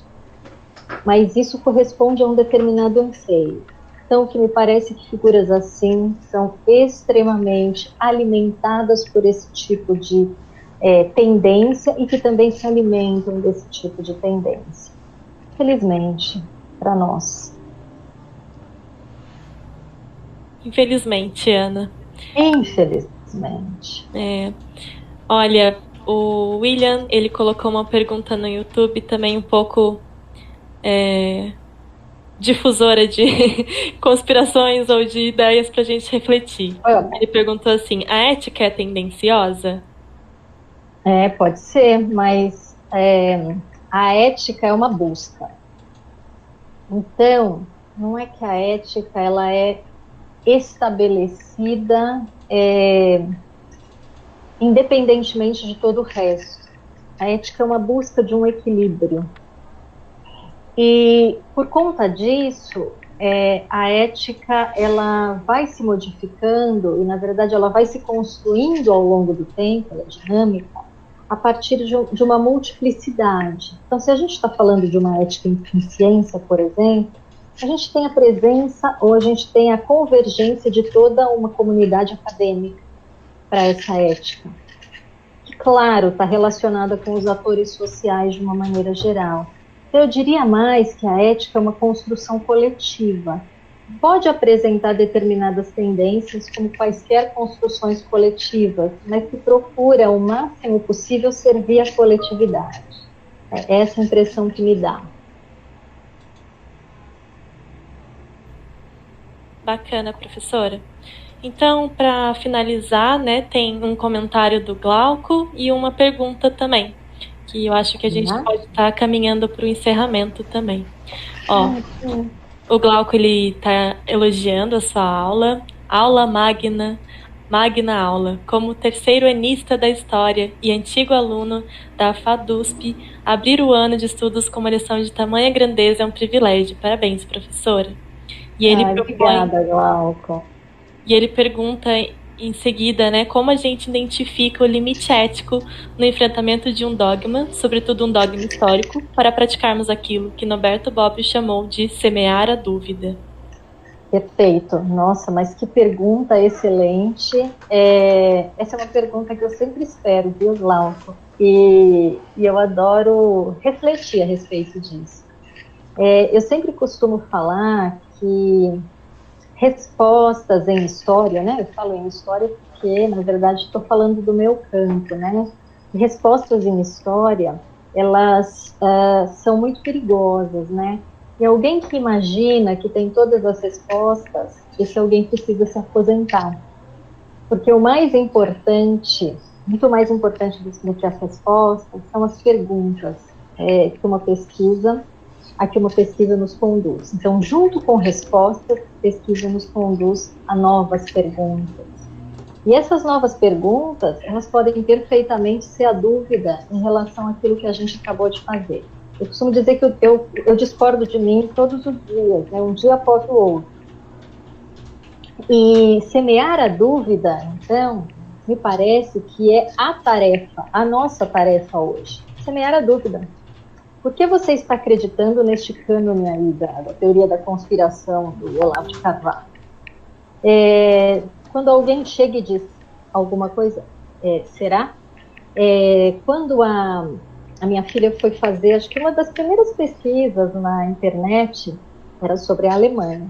Mas isso corresponde a um determinado anseio. Então, o que me parece que figuras assim são extremamente alimentadas por esse tipo de tendência e que também se alimentam desse tipo de tendência. Felizmente, para nós. Infelizmente, Ana. Infelizmente. Olha, o William, ele colocou uma pergunta no YouTube também um pouco difusora de conspirações ou de ideias para a gente refletir. Ele perguntou assim, a ética é tendenciosa? Pode ser, mas a ética é uma busca. Então, não é que a ética ela é estabelecida independentemente de todo o resto. A ética é uma busca de um equilíbrio. E, por conta disso, a ética ela vai se modificando e, na verdade, ela vai se construindo ao longo do tempo, ela é dinâmica, a partir de uma multiplicidade. Então, se a gente está falando de uma ética em ciência, por exemplo, a gente tem a presença ou a gente tem a convergência de toda uma comunidade acadêmica para essa ética. Que, claro, está relacionada com os atores sociais de uma maneira geral. Eu diria mais que a ética é uma construção coletiva. Pode apresentar determinadas tendências como quaisquer construções coletivas, mas que procura o máximo possível servir a coletividade. É essa a impressão que me dá. Bacana, professora. Então, para finalizar, né, tem um comentário do Glauco e uma pergunta também, que eu acho que a gente pode estar caminhando para o encerramento também. Ó, o Glauco, ele está elogiando a sua aula magna aula, como terceiro enista da história e antigo aluno da FADUSP, abrir o ano de estudos com uma lição de tamanha grandeza é um privilégio. Parabéns, professora. E ele obrigada, Glauco. E ele pergunta em seguida, né, como a gente identifica o limite ético no enfrentamento de um dogma, sobretudo um dogma histórico, para praticarmos aquilo que Norberto Bobbio chamou de semear a dúvida. Perfeito. Nossa, mas que pergunta excelente. Essa é uma pergunta que eu sempre espero, viu, Glauco? E eu adoro refletir a respeito disso. Eu sempre costumo falar que respostas em história, né? Eu falo em história porque, na verdade, estou falando do meu campo, né? Respostas em história, elas são muito perigosas, né? E alguém que imagina que tem todas as respostas, esse alguém precisa se aposentar. Porque o mais importante, muito mais importante do que as respostas, são as perguntas que uma pesquisa nos conduz. Então, junto com respostas, pesquisa nos conduz a novas perguntas. E essas novas perguntas, elas podem perfeitamente ser a dúvida em relação àquilo que a gente acabou de fazer. Eu costumo dizer que eu discordo de mim todos os dias, né, um dia após o outro. E semear a dúvida, então, me parece que é a nossa tarefa hoje. Semear a dúvida. Por que você está acreditando neste cânone aí da teoria da conspiração do Olavo de Carvalho? Quando alguém chega e diz alguma coisa, será? Quando a minha filha foi fazer, acho que uma das primeiras pesquisas na internet era sobre a Alemanha.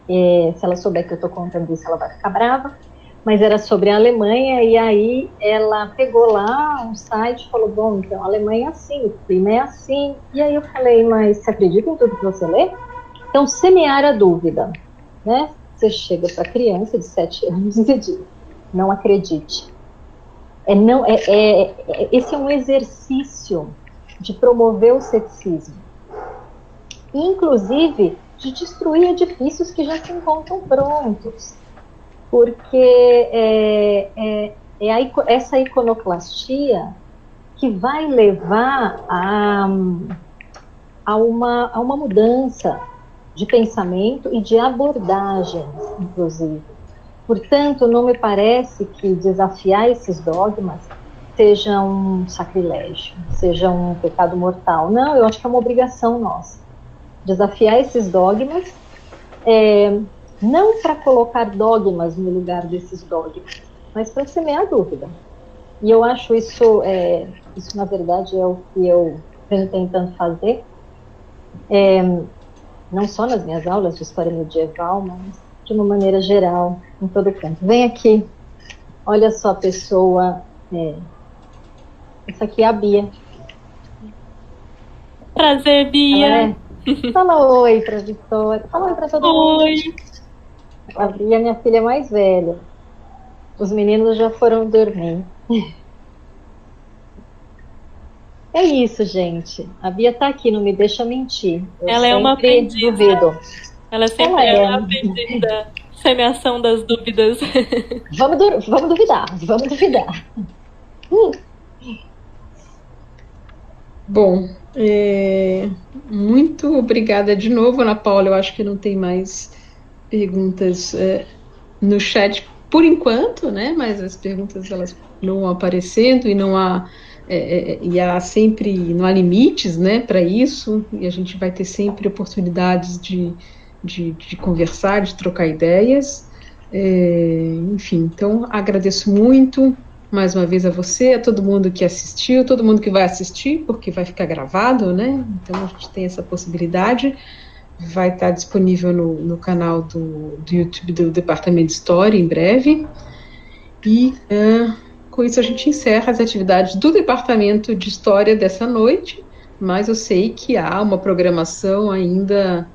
Se ela souber que eu estou contando isso, ela vai ficar brava. Mas era sobre a Alemanha, e aí ela pegou lá um site e falou, bom, então a Alemanha é assim, o clima é assim. E aí eu falei, mas você acredita em tudo que você lê? Então, semear a dúvida, né? Você chega para a criança de 7 anos e diz, não acredite. Esse é um exercício de promover o ceticismo. Inclusive, de destruir edifícios que já se encontram prontos. Porque essa iconoclastia que vai levar a uma mudança de pensamento e de abordagens, inclusive. Portanto, não me parece que desafiar esses dogmas seja um sacrilégio, seja um pecado mortal. Não, eu acho que é uma obrigação nossa. Desafiar esses dogmas não para colocar dogmas no lugar desses dogmas, mas para semear a dúvida. E eu acho isso na verdade, é o que eu venho tentando fazer, não só nas minhas aulas de história medieval, mas de uma maneira geral, em todo o campo. Vem aqui, olha só a pessoa, essa aqui é a Bia. Prazer, Bia. Fala oi para a Vitória, fala oi para todo mundo. Oi. A Bia é minha filha mais velha. Os meninos já foram dormir. É isso, gente. A Bia tá aqui, não me deixa mentir. Ela é uma aprendida. Duvido. Ela sempre é uma aprendida. Semeação das dúvidas. Vamos duvidar. Bom, muito muito. Obrigada de novo, Ana Paula. Eu acho que não tem mais perguntas no chat por enquanto, né? Mas as perguntas elas não vão aparecendo e não há não há limites, né, para isso, e a gente vai ter sempre oportunidades de conversar, de trocar ideias. Enfim, então agradeço muito mais uma vez a você, a todo mundo que assistiu, todo mundo que vai assistir, porque vai ficar gravado, né? Então a gente tem essa possibilidade. Vai estar disponível no canal do YouTube do Departamento de História em breve. E com isso a gente encerra as atividades do Departamento de História dessa noite, mas eu sei que há uma programação ainda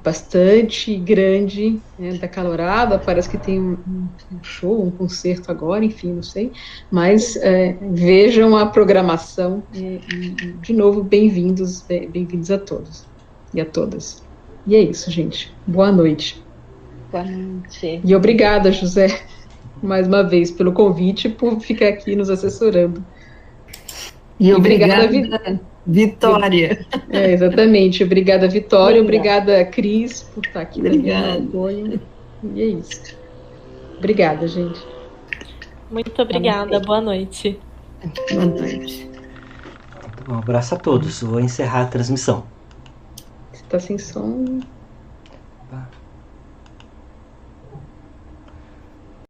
bastante grande, né, da Calorada. Parece que tem um show, um concerto agora, enfim, não sei, mas vejam a programação e de novo, bem-vindos a todos e a todas. E é isso, gente. Boa noite. Boa noite. E obrigada, José, mais uma vez, pelo convite, por ficar aqui nos assessorando. E obrigada, Vitória. Exatamente. Obrigada, Vitória. Obrigada, Cris, por estar aqui dando apoio. E é isso. Obrigada, gente. Muito obrigada. Boa noite. Boa noite. Um abraço a todos. Vou encerrar a transmissão. Está sem som. Tá.